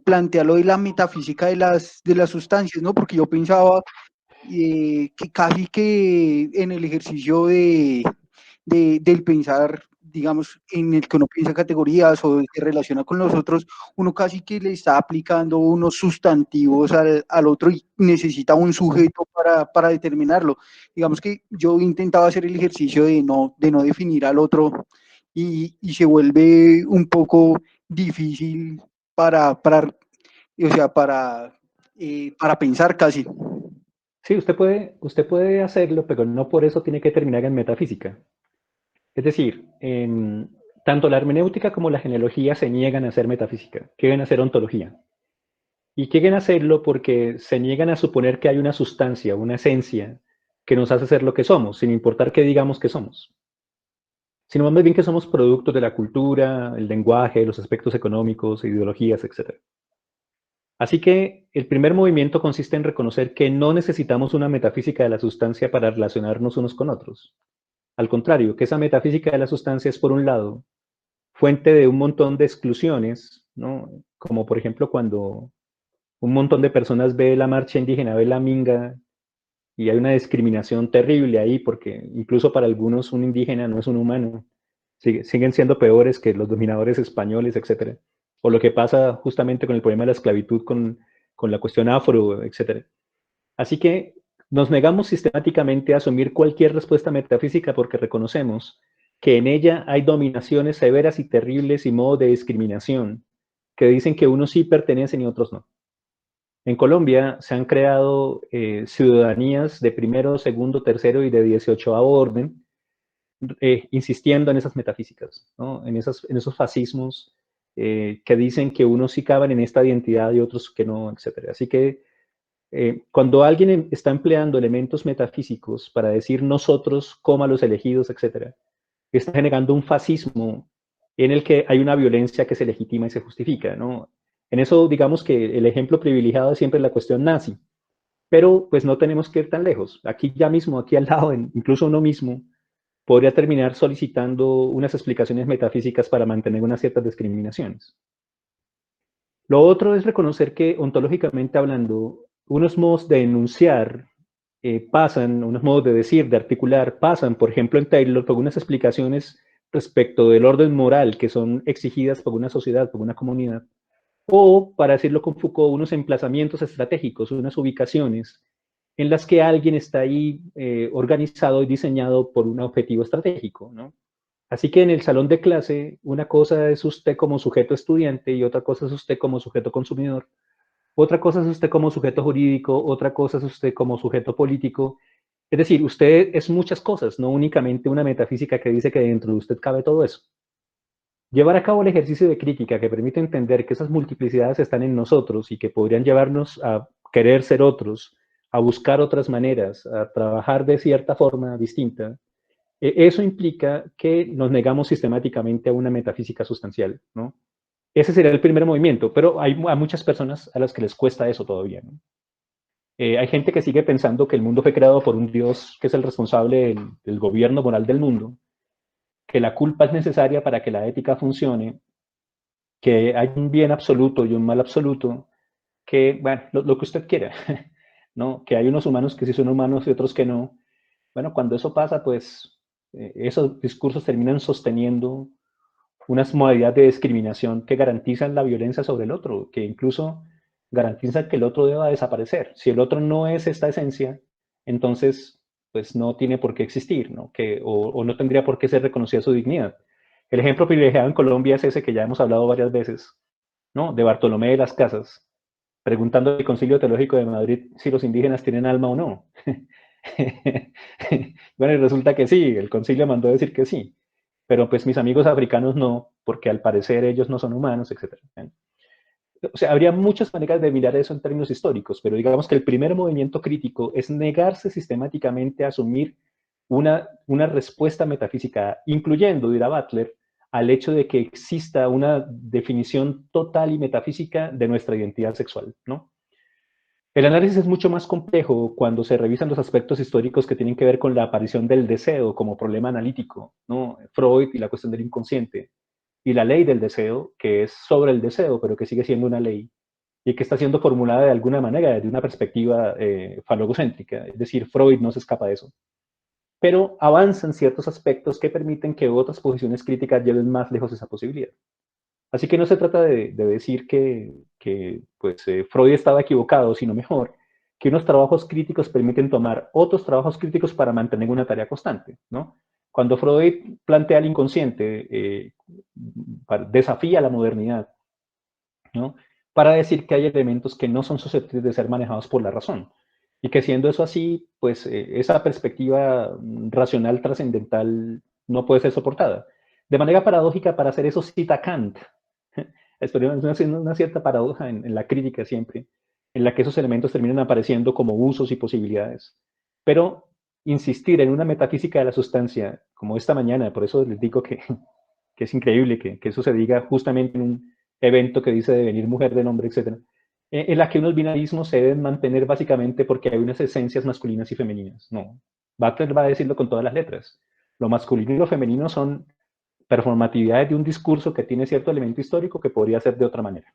plantea lo de la metafísica de las sustancias, ¿no? Porque yo pensaba que casi que en el ejercicio del pensar, digamos, en el que uno piensa categorías o se relaciona con los otros, uno casi que le está aplicando unos sustantivos al otro y necesita un sujeto para determinarlo. Digamos que yo intentaba hacer el ejercicio de no definir al otro y se vuelve un poco difícil o sea, para pensar casi. Sí, usted puede hacerlo, pero no por eso tiene que terminar en metafísica. Es decir, tanto la hermenéutica como la genealogía se niegan a hacer metafísica, quieren hacer ontología. Y quieren hacerlo porque se niegan a suponer que hay una sustancia, una esencia, que nos hace ser lo que somos, sin importar qué digamos que somos. Sino más bien que somos productos de la cultura, el lenguaje, los aspectos económicos, ideologías, etc. Así que el primer movimiento consiste en reconocer que no necesitamos una metafísica de la sustancia para relacionarnos unos con otros. Al contrario, que esa metafísica de la sustancia es, por un lado, fuente de un montón de exclusiones, ¿no? Como por ejemplo cuando un montón de personas ve la marcha indígena, ve la minga, y hay una discriminación terrible ahí, porque incluso para algunos un indígena no es un humano, siguen siendo peores que los dominadores españoles, etc. O lo que pasa justamente con el problema de la esclavitud, con la cuestión afro, etc. Así que nos negamos sistemáticamente a asumir cualquier respuesta metafísica porque reconocemos que en ella hay dominaciones severas y terribles y modos de discriminación que dicen que unos sí pertenecen y otros no. En Colombia se han creado ciudadanías de primero, segundo, tercero y de 18º orden, insistiendo en esas metafísicas, ¿no? en esos fascismos que dicen que unos sí caben en esta identidad y otros que no, etc. Así que cuando alguien está empleando elementos metafísicos para decir nosotros, coma los elegidos, etc., está generando un fascismo en el que hay una violencia que se legitima y se justifica, ¿no? En eso, digamos que el ejemplo privilegiado es siempre la cuestión nazi, pero pues no tenemos que ir tan lejos. Aquí ya mismo, aquí al lado, incluso uno mismo, podría terminar solicitando unas explicaciones metafísicas para mantener unas ciertas discriminaciones. Lo otro es reconocer que, ontológicamente hablando, unos modos de enunciar pasan, unos modos de decir, de articular, pasan, por ejemplo, en Taylor, por unas explicaciones respecto del orden moral que son exigidas por una sociedad, por una comunidad, o, para decirlo con Foucault, unos emplazamientos estratégicos, unas ubicaciones en las que alguien está ahí organizado y diseñado por un objetivo estratégico, ¿no? Así que en el salón de clase, una cosa es usted como sujeto estudiante y otra cosa es usted como sujeto consumidor. Otra cosa es usted como sujeto jurídico, otra cosa es usted como sujeto político. Es decir, usted es muchas cosas, no únicamente una metafísica que dice que dentro de usted cabe todo eso. Llevar a cabo el ejercicio de crítica que permite entender que esas multiplicidades están en nosotros y que podrían llevarnos a querer ser otros, a buscar otras maneras, a trabajar de cierta forma distinta, eso implica que nos negamos sistemáticamente a una metafísica sustancial, ¿no? Ese sería el primer movimiento, pero hay muchas personas a las que les cuesta eso todavía, ¿no? Hay gente que sigue pensando que el mundo fue creado por un Dios que es el responsable del gobierno moral del mundo, que la culpa es necesaria para que la ética funcione, que hay un bien absoluto y un mal absoluto, que, bueno, lo que usted quiera, ¿no? Que hay unos humanos que sí son humanos y otros que no. Bueno, cuando eso pasa, pues esos discursos terminan sosteniendo unas modalidades de discriminación que garantizan la violencia sobre el otro, que incluso garantizan que el otro deba desaparecer. Si el otro no es esta esencia, entonces pues no tiene por qué existir, ¿no? O no tendría por qué ser reconocida su dignidad. El ejemplo privilegiado en Colombia es ese que ya hemos hablado varias veces, ¿no? De Bartolomé de las Casas, preguntando al Concilio Teológico de Madrid si los indígenas tienen alma o no. Bueno, y resulta que sí, el concilio mandó a decir que sí, pero pues mis amigos africanos no, porque al parecer ellos no son humanos, etc. O sea, habría muchas maneras de mirar eso en términos históricos, pero digamos que el primer movimiento crítico es negarse sistemáticamente a asumir una respuesta metafísica, incluyendo, dirá Butler, al hecho de que exista una definición total y metafísica de nuestra identidad sexual, ¿no? El análisis es mucho más complejo cuando se revisan los aspectos históricos que tienen que ver con la aparición del deseo como problema analítico, ¿no? Freud y la cuestión del inconsciente, y la ley del deseo, que es sobre el deseo, pero que sigue siendo una ley, y que está siendo formulada de alguna manera desde una perspectiva falogocéntrica, es decir, Freud no se escapa de eso. Pero avanzan ciertos aspectos que permiten que otras posiciones críticas lleven más lejos esa posibilidad. Así que no se trata de decir que pues, Freud estaba equivocado, sino mejor, que unos trabajos críticos permiten tomar otros trabajos críticos para mantener una tarea constante, ¿no? Cuando Freud plantea el inconsciente, desafía la modernidad, ¿no? Para decir que hay elementos que no son susceptibles de ser manejados por la razón. Y que siendo eso así, pues esa perspectiva racional trascendental no puede ser soportada. De manera paradójica, para hacer eso cita Kant. Es una cierta paradoja en la crítica siempre, en la que esos elementos terminan apareciendo como usos y posibilidades. Pero insistir en una metafísica de la sustancia, como esta mañana, por eso les digo que es increíble que eso se diga justamente en un evento que dice devenir mujer del hombre, etc., en la que unos binarismos se deben mantener básicamente porque hay unas esencias masculinas y femeninas. No, Butler va a decirlo con todas las letras. Lo masculino y lo femenino son performatividades de un discurso que tiene cierto elemento histórico que podría ser de otra manera.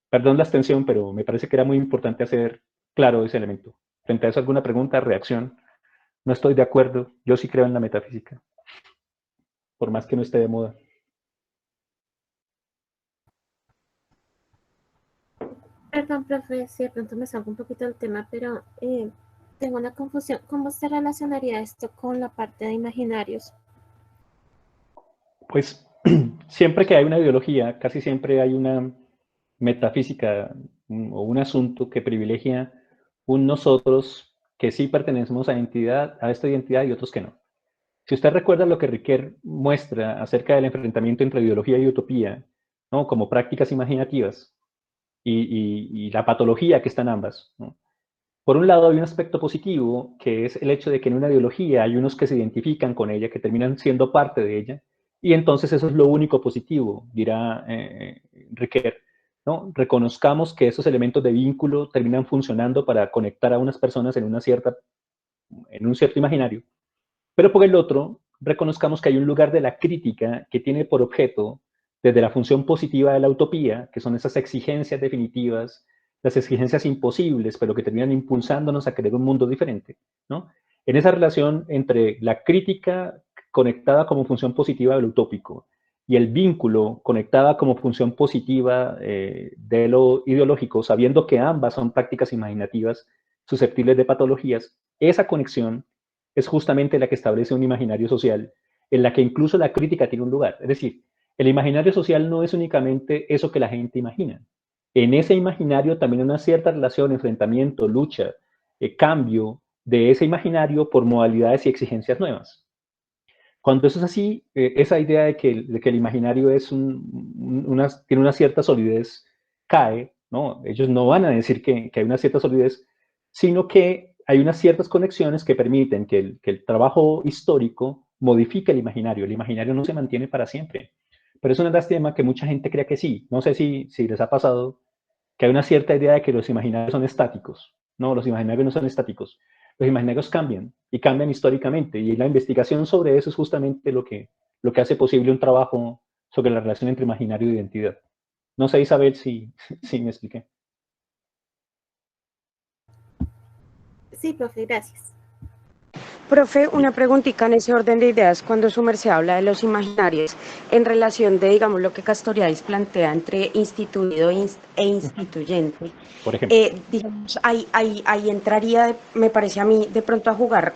Perdón la extensión, pero me parece que era muy importante hacer claro ese elemento. Frente a eso, alguna pregunta, reacción. No estoy de acuerdo. Yo sí creo en la metafísica, por más que no esté de moda. Perdón, profe, si de pronto me salgo un poquito del tema, pero tengo una confusión. ¿Cómo se relacionaría esto con la parte de imaginarios? Pues siempre que hay una ideología, casi siempre hay una metafísica o un asunto que privilegia un nosotros que sí pertenecemos a esta identidad y otros que no. Si usted recuerda lo que Riquet muestra acerca del enfrentamiento entre ideología y utopía, ¿no? Como prácticas imaginativas, y la patología que están ambas, ¿no? Por un lado hay un aspecto positivo, que es el hecho de que en una ideología hay unos que se identifican con ella, que terminan siendo parte de ella, y entonces eso es lo único positivo, dirá Riquet, ¿no? Reconozcamos que esos elementos de vínculo terminan funcionando para conectar a unas personas en un cierto imaginario. Pero por el otro, reconozcamos que hay un lugar de la crítica que tiene por objeto, desde la función positiva de la utopía, que son esas exigencias definitivas, las exigencias imposibles, pero que terminan impulsándonos a querer un mundo diferente, ¿no? En esa relación entre la crítica conectada como función positiva del utópico y el vínculo conectada como función positiva de lo ideológico, sabiendo que ambas son prácticas imaginativas susceptibles de patologías, esa conexión es justamente la que establece un imaginario social en la que incluso la crítica tiene un lugar. Es decir, el imaginario social no es únicamente eso que la gente imagina. En ese imaginario también hay una cierta relación, enfrentamiento, lucha, cambio de ese imaginario por modalidades y exigencias nuevas. Cuando eso es así, esa idea de que el imaginario es tiene una cierta solidez cae, ¿no? Ellos no van a decir que hay una cierta solidez, sino que hay unas ciertas conexiones que permiten que el trabajo histórico modifique el imaginario. El imaginario no se mantiene para siempre. Pero es una lástima que mucha gente crea que sí. No sé si les ha pasado que hay una cierta idea de que los imaginarios son estáticos. No, los imaginarios no son estáticos. Los imaginarios cambian y cambian históricamente, y la investigación sobre eso es justamente lo que hace posible un trabajo sobre la relación entre imaginario e identidad. No sé, Isabel, si me expliqué. Sí, profe, gracias. Profe, una preguntita en ese orden de ideas cuando su merced habla de los imaginarios en relación de, digamos, lo que Castoriadis plantea entre instituido e instituyente. Por ejemplo. Digamos, ahí entraría, me parece a mí, de pronto a jugar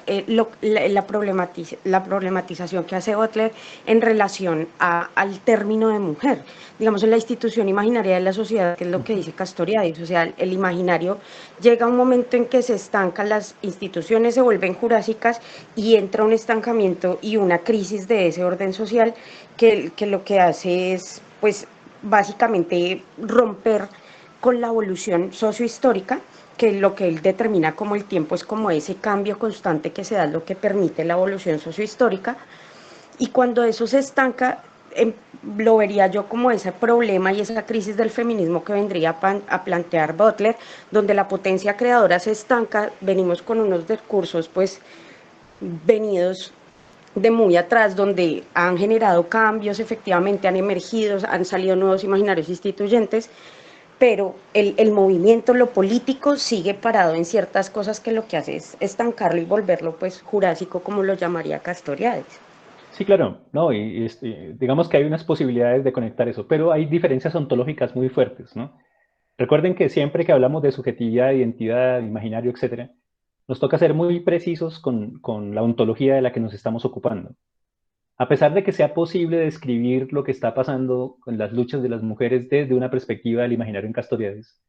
la problematización que hace Butler en relación al término de mujer. Digamos, en la institución imaginaria de la sociedad, que es lo que dice Castoriadis, o sea, el imaginario llega a un momento en que se estancan las instituciones, se vuelven jurásicas y entra un estancamiento y una crisis de ese orden social que lo que hace es, pues, básicamente romper con la evolución sociohistórica, que lo que él determina como el tiempo es como ese cambio constante que se da, lo que permite la evolución sociohistórica, y cuando eso se estanca, lo vería yo como ese problema y esa crisis del feminismo que vendría a plantear Butler, donde la potencia creadora se estanca, venimos con unos discursos pues venidos de muy atrás, donde han generado cambios, efectivamente han emergido, han salido nuevos imaginarios instituyentes, pero el movimiento, lo político, sigue parado en ciertas cosas que lo que hace es estancarlo y volverlo pues jurásico, como lo llamaría Castoriadis. Sí, claro, no, y digamos que hay unas posibilidades de conectar eso, pero hay diferencias ontológicas muy fuertes, ¿no? Recuerden que siempre que hablamos de subjetividad, identidad, imaginario, etcétera, nos toca ser muy precisos con la ontología de la que nos estamos ocupando. A pesar de que sea posible describir lo que está pasando con las luchas de las mujeres desde una perspectiva del imaginario en Castoriadis,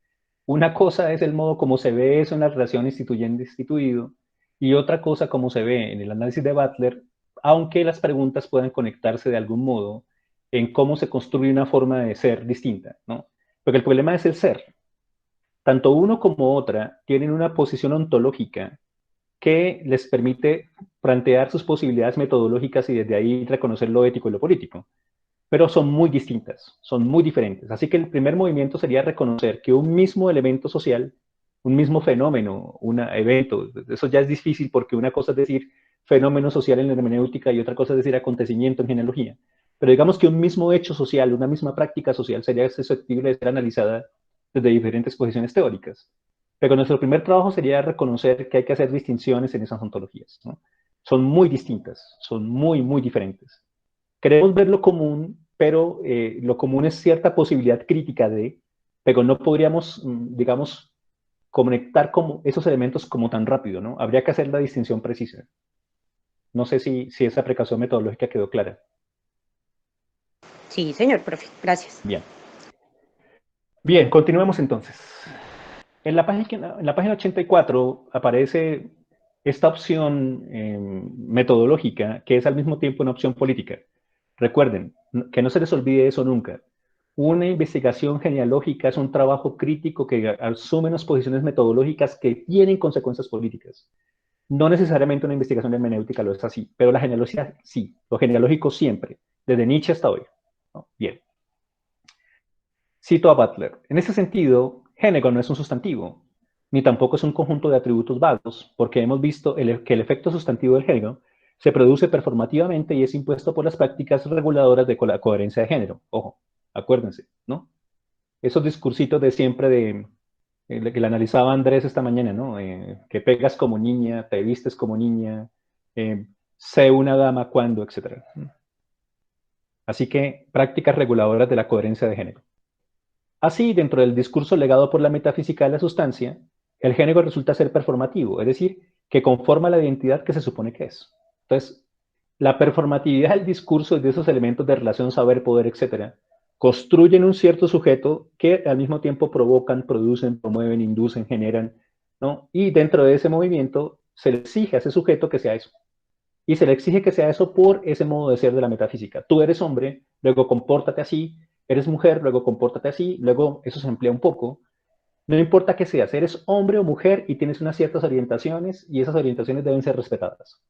una cosa es el modo como se ve eso en la relación instituyente-instituido, y otra cosa como se ve en el análisis de Butler, aunque las preguntas puedan conectarse de algún modo en cómo se construye una forma de ser distinta, ¿no? Porque el problema es el ser. Tanto uno como otra tienen una posición ontológica que les permite plantear sus posibilidades metodológicas y desde ahí reconocer lo ético y lo político. Pero son muy distintas, son muy diferentes. Así que el primer movimiento sería reconocer que un mismo elemento social, un mismo fenómeno, un evento, eso ya es difícil porque una cosa es decir fenómeno social en la hermenéutica y otra cosa es decir acontecimiento en genealogía. Pero digamos que un mismo hecho social, una misma práctica social sería susceptible de ser analizada desde diferentes posiciones teóricas. Pero nuestro primer trabajo sería reconocer que hay que hacer distinciones en esas ontologías, ¿no? Son muy distintas, son muy, muy diferentes. Queremos ver lo común, pero lo común es cierta posibilidad crítica de, pero no podríamos, digamos, conectar como esos elementos como tan rápido, ¿no? Habría que hacer la distinción precisa. No sé si esa precaución metodológica quedó clara. Sí, señor profe, gracias. Bien. Bien, continuemos entonces. En la página 84 aparece esta opción metodológica que es al mismo tiempo una opción política. Recuerden, que no se les olvide eso nunca. Una investigación genealógica es un trabajo crítico que asume unas posiciones metodológicas que tienen consecuencias políticas. No necesariamente una investigación de hermenéutica lo es así, pero la genealogía sí, lo genealógico siempre, desde Nietzsche hasta hoy, ¿no? Bien. Cito a Butler. En ese sentido, género no es un sustantivo, ni tampoco es un conjunto de atributos vagos, porque hemos visto que el efecto sustantivo del género se produce performativamente y es impuesto por las prácticas reguladoras de la coherencia de género. Ojo, acuérdense, ¿no? Esos discursitos de siempre que le analizaba Andrés esta mañana, ¿no? Que pegas como niña, te vistes como niña, sé una dama cuando, etc. Así que prácticas reguladoras de la coherencia de género. Así, dentro del discurso legado por la metafísica de la sustancia, el género resulta ser performativo, es decir, que conforma la identidad que se supone que es. Entonces, la performatividad del discurso y de esos elementos de relación, saber, poder, etcétera, construyen un cierto sujeto que al mismo tiempo provocan, producen, promueven, inducen, generan, ¿no? Y dentro de ese movimiento se le exige a ese sujeto que sea eso. Y se le exige que sea eso por ese modo de ser de la metafísica. Tú eres hombre, luego compórtate así, eres mujer, luego compórtate así, luego eso se emplea un poco. No importa qué seas, eres hombre o mujer y tienes unas ciertas orientaciones y esas orientaciones deben ser respetadas.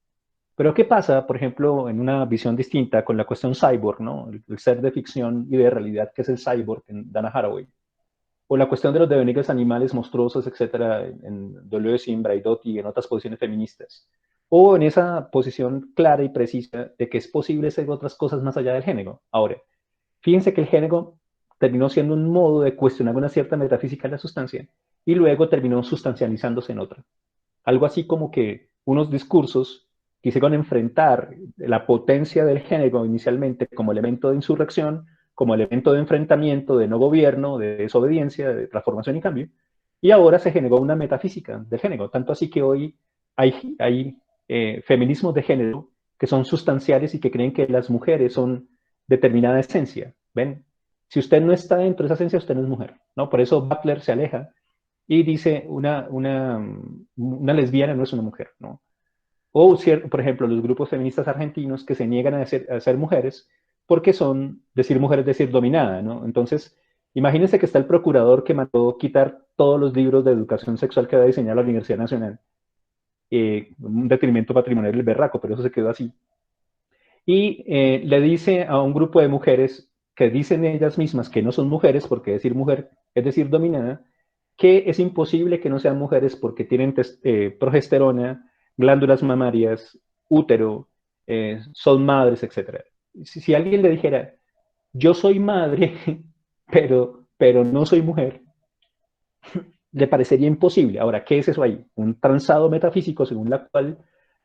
Pero ¿qué pasa, por ejemplo, en una visión distinta con la cuestión cyborg, ¿no? El ser de ficción y de realidad que es el cyborg en Dana Haraway? O la cuestión de los devenires animales monstruosos, etcétera, en Deleuze, en Braidotti y en otras posiciones feministas. O en esa posición clara y precisa de que es posible ser otras cosas más allá del género. Ahora, fíjense que el género terminó siendo un modo de cuestionar una cierta metafísica de la sustancia y luego terminó sustancializándose en otra. Algo así como que unos discursos quisieron enfrentar la potencia del género inicialmente como elemento de insurrección, como elemento de enfrentamiento, de no gobierno, de desobediencia, de transformación y cambio, y ahora se generó una metafísica del género, tanto así que hoy hay feminismos de género que son sustanciales y que creen que las mujeres son determinada esencia, ¿ven? Si usted no está dentro de esa esencia, usted no es mujer, ¿no? Por eso Butler se aleja y dice una lesbiana no es una mujer, ¿no? O, por ejemplo, los grupos feministas argentinos que se niegan a ser mujeres porque son, decir mujer es decir dominada, ¿no? Entonces, imagínense que está el procurador que mandó quitar todos los libros de educación sexual que había diseñado la Universidad Nacional, un detrimento patrimonial del berraco, pero eso se quedó así. Y le dice a un grupo de mujeres que dicen ellas mismas que no son mujeres, porque decir mujer es decir dominada, que es imposible que no sean mujeres porque tienen progesterona, glándulas mamarias, útero, son madres, etc. Si alguien le dijera, yo soy madre, pero no soy mujer, le parecería imposible. Ahora, ¿qué es eso ahí? Un transado metafísico según la cual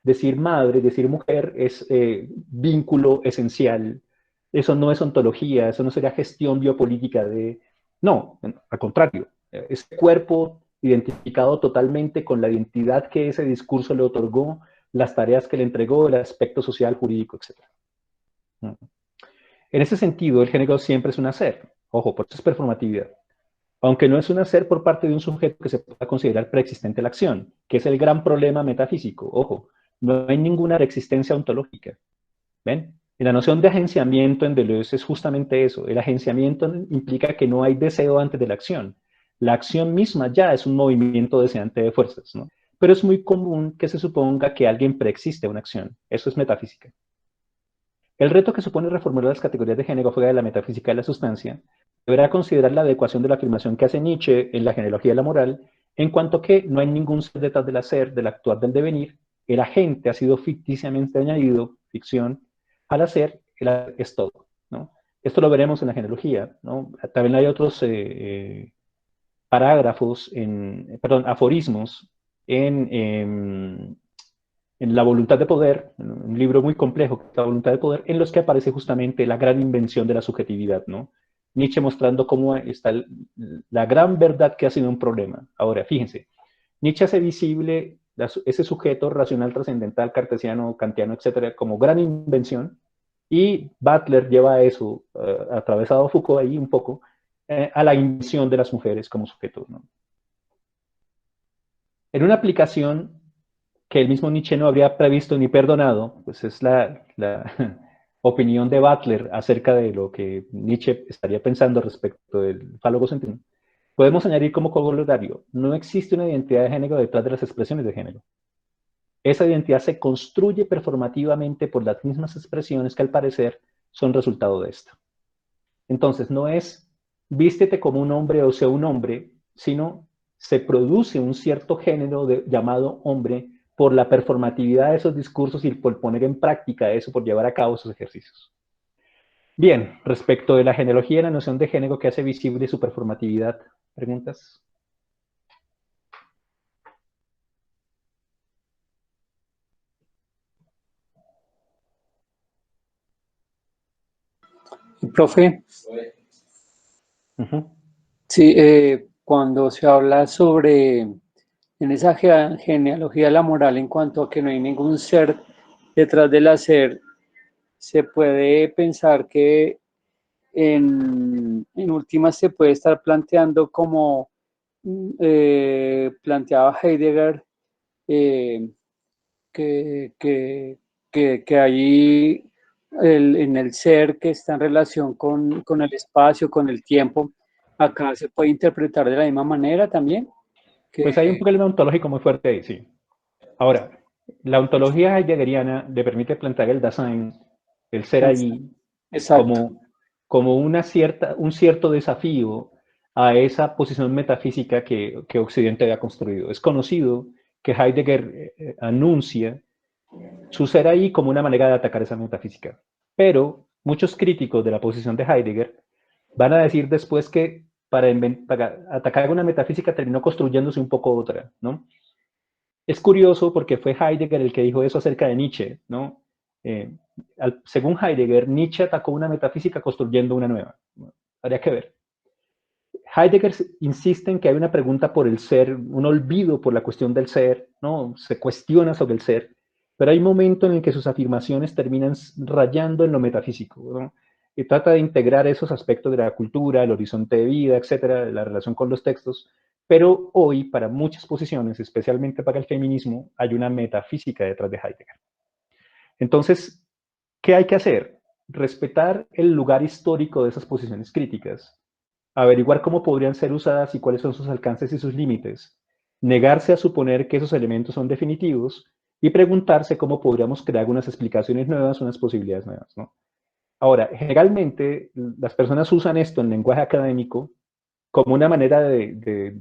decir madre, decir mujer es vínculo esencial. Eso no es ontología, eso no sería gestión biopolítica de... No, al contrario, es cuerpo identificado totalmente con la identidad que ese discurso le otorgó, las tareas que le entregó, el aspecto social, jurídico, etc. En ese sentido, el género siempre es un hacer. Ojo, por eso es performatividad. Aunque no es un hacer por parte de un sujeto que se pueda considerar preexistente a la acción, que es el gran problema metafísico. Ojo, no hay ninguna preexistencia ontológica. ¿Ven? Y la noción de agenciamiento en Deleuze es justamente eso. El agenciamiento implica que no hay deseo antes de la acción. La acción misma ya es un movimiento deseante de fuerzas, ¿no? Pero es muy común que se suponga que alguien preexiste a una acción. Eso es metafísica. El reto que supone reformular las categorías de género fuera de la metafísica de la sustancia deberá considerar la adecuación de la afirmación que hace Nietzsche en la genealogía de la moral, en cuanto que no hay ningún ser detrás del hacer, del actuar, del devenir. El agente ha sido ficticiamente añadido, ficción, al hacer, el hacer es todo, ¿no? Esto lo veremos en la genealogía, ¿no? También hay otros parágrafos, aforismos en La voluntad de poder, un libro muy complejo, La voluntad de poder, en los que aparece justamente la gran invención de la subjetividad, ¿no? Nietzsche mostrando cómo está la gran verdad que ha sido un problema. Ahora, fíjense, Nietzsche hace visible ese sujeto racional, trascendental, cartesiano, kantiano, etcétera, como gran invención, y Butler lleva eso, atravesado Foucault ahí un poco, a la invención de las mujeres como sujetos, ¿no? En una aplicación que el mismo Nietzsche no habría previsto ni perdonado, pues es la opinión de Butler acerca de lo que Nietzsche estaría pensando respecto del falogocentrismo. Podemos añadir como corolario, no existe una identidad de género detrás de las expresiones de género. Esa identidad se construye performativamente por las mismas expresiones que al parecer son resultado de esto. Entonces, no es vístete como un hombre o sea un hombre, sino se produce un cierto género llamado hombre por la performatividad de esos discursos y por poner en práctica eso, por llevar a cabo esos ejercicios. Bien, respecto de la genealogía y la noción de género que hace visible su performatividad, ¿preguntas? Profe, sí, cuando se habla sobre, en esa genealogía de la moral, en cuanto a que no hay ningún ser detrás del hacer, se puede pensar que en últimas se puede estar planteando como planteaba Heidegger, que, que, que hay en el ser que está en relación con el espacio, con el tiempo, acá se puede interpretar de la misma manera también. Pues hay un problema ontológico muy fuerte ahí, sí. Ahora, la ontología heideggeriana le permite plantear el Dasein, el ser ahí, como un cierto desafío a esa posición metafísica que Occidente había construido. Es conocido que Heidegger anuncia su ser ahí como una manera de atacar esa metafísica. Pero muchos críticos de la posición de Heidegger van a decir después que para atacar una metafísica terminó construyéndose un poco otra, ¿no? Es curioso porque fue Heidegger el que dijo eso acerca de Nietzsche, ¿no? Según Heidegger, Nietzsche atacó una metafísica construyendo una nueva. Habría que ver. Heidegger insiste en que hay una pregunta por el ser, un olvido por la cuestión del ser, ¿no? Se cuestiona sobre el ser, pero hay un momento en el que sus afirmaciones terminan rayando en lo metafísico, ¿no? Y trata de integrar esos aspectos de la cultura, el horizonte de vida, etcétera, de la relación con los textos, pero hoy, para muchas posiciones, especialmente para el feminismo, hay una metafísica detrás de Heidegger. Entonces, ¿qué hay que hacer? Respetar el lugar histórico de esas posiciones críticas, averiguar cómo podrían ser usadas y cuáles son sus alcances y sus límites, negarse a suponer que esos elementos son definitivos y preguntarse cómo podríamos crear unas explicaciones nuevas, unas posibilidades nuevas, ¿no? Ahora, generalmente las personas usan esto en lenguaje académico como una manera de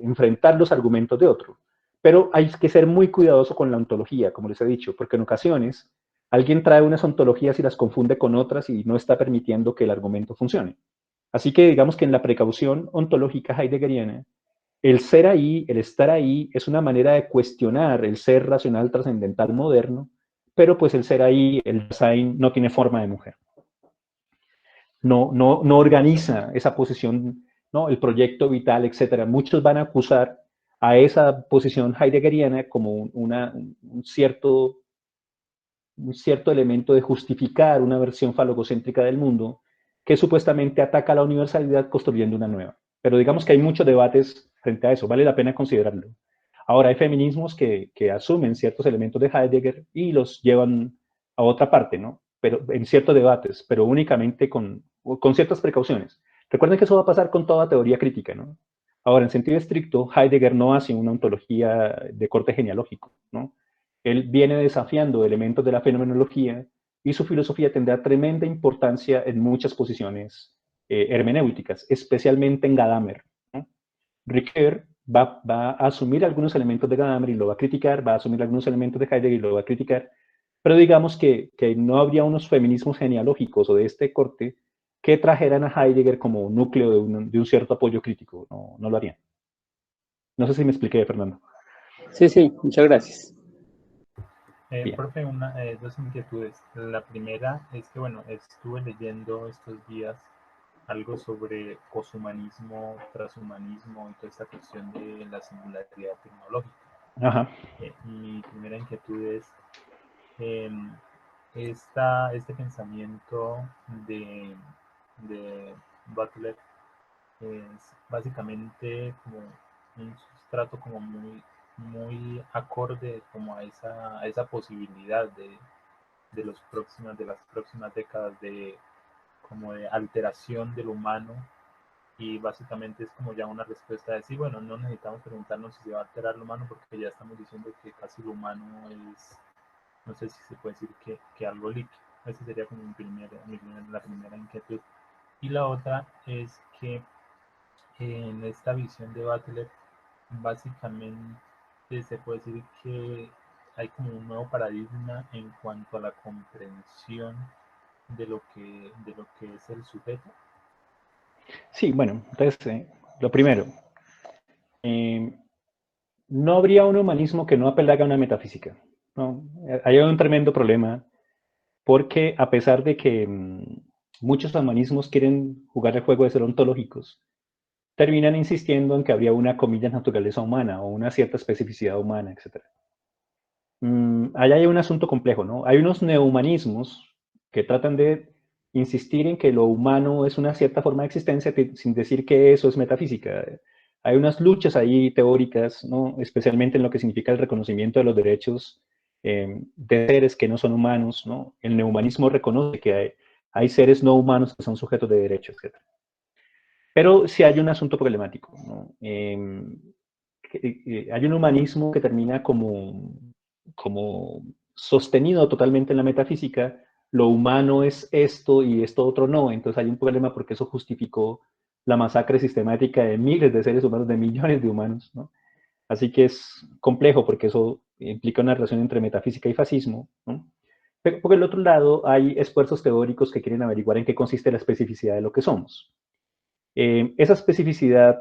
enfrentar los argumentos de otro. Pero hay que ser muy cuidadoso con la ontología, como les he dicho, porque en ocasiones alguien trae unas ontologías y las confunde con otras y no está permitiendo que el argumento funcione. Así que digamos que en la precaución ontológica heideggeriana, el ser ahí, el estar ahí, es una manera de cuestionar el ser racional trascendental moderno, pero pues el ser ahí, el Dasein, no tiene forma de mujer. No organiza esa posición, ¿no? El proyecto vital, etcétera. Muchos van a acusar a esa posición heideggeriana como un cierto elemento de justificar una versión falococéntrica del mundo que supuestamente ataca la universalidad construyendo una nueva. Pero digamos que hay muchos debates frente a eso, vale la pena considerarlo. Ahora hay feminismos que asumen ciertos elementos de Heidegger y los llevan a otra parte, ¿no? Pero en ciertos debates, pero únicamente con ciertas precauciones. Recuerden que eso va a pasar con toda teoría crítica, ¿no? Ahora, en sentido estricto, Heidegger no hace una ontología de corte genealógico, ¿no? Él viene desafiando elementos de la fenomenología y su filosofía tendrá tremenda importancia en muchas posiciones hermenéuticas, especialmente en Gadamer, ¿no? Ricoeur va a asumir algunos elementos de Gadamer y lo va a criticar, va a asumir algunos elementos de Heidegger y lo va a criticar, pero digamos que no habría unos feminismos genealógicos o de este corte que trajeran a Heidegger como núcleo de un cierto apoyo crítico, no lo harían. No sé si me expliqué, Fernando. Sí, muchas gracias. Profe, dos inquietudes. La primera es que, bueno, estuve leyendo estos días algo sobre poshumanismo, transhumanismo y toda esta cuestión de la singularidad tecnológica. Ajá. Mi primera inquietud es este pensamiento de Butler es básicamente como un sustrato como muy acorde como a esa posibilidad de las próximas décadas de alteración del humano, y básicamente es como ya una respuesta de decir, bueno, no necesitamos preguntarnos si se va a alterar el humano porque ya estamos diciendo que casi lo humano es, no sé si se puede decir que algo líquido. Esa sería como la primera inquietud. Y la otra es que en esta visión de Butler, básicamente se puede decir que hay como un nuevo paradigma en cuanto a la comprensión de lo que es el sujeto. Sí, bueno, entonces, lo primero, no habría un humanismo que no apelara a una metafísica, ¿no? Hay un tremendo problema porque a pesar de que muchos humanismos quieren jugar el juego de ser ontológicos, terminan insistiendo en que habría una, comillas, naturaleza humana o una cierta especificidad humana, etc. Allá hay un asunto complejo, ¿no? Hay unos neohumanismos que tratan de insistir en que lo humano es una cierta forma de existencia sin decir que eso es metafísica. Hay unas luchas ahí teóricas, ¿no? Especialmente en lo que significa el reconocimiento de los derechos de seres que no son humanos, ¿no? El neohumanismo reconoce que hay seres no humanos que son sujetos de derechos, etc. Pero sí hay un asunto problemático, ¿no? Hay un humanismo que termina como sostenido totalmente en la metafísica. Lo humano es esto y esto otro no. Entonces hay un problema porque eso justificó la masacre sistemática de miles de seres humanos, de millones de humanos, ¿no? Así que es complejo porque eso implica una relación entre metafísica y fascismo, ¿no? Pero por el otro lado hay esfuerzos teóricos que quieren averiguar en qué consiste la especificidad de lo que somos. Esa especificidad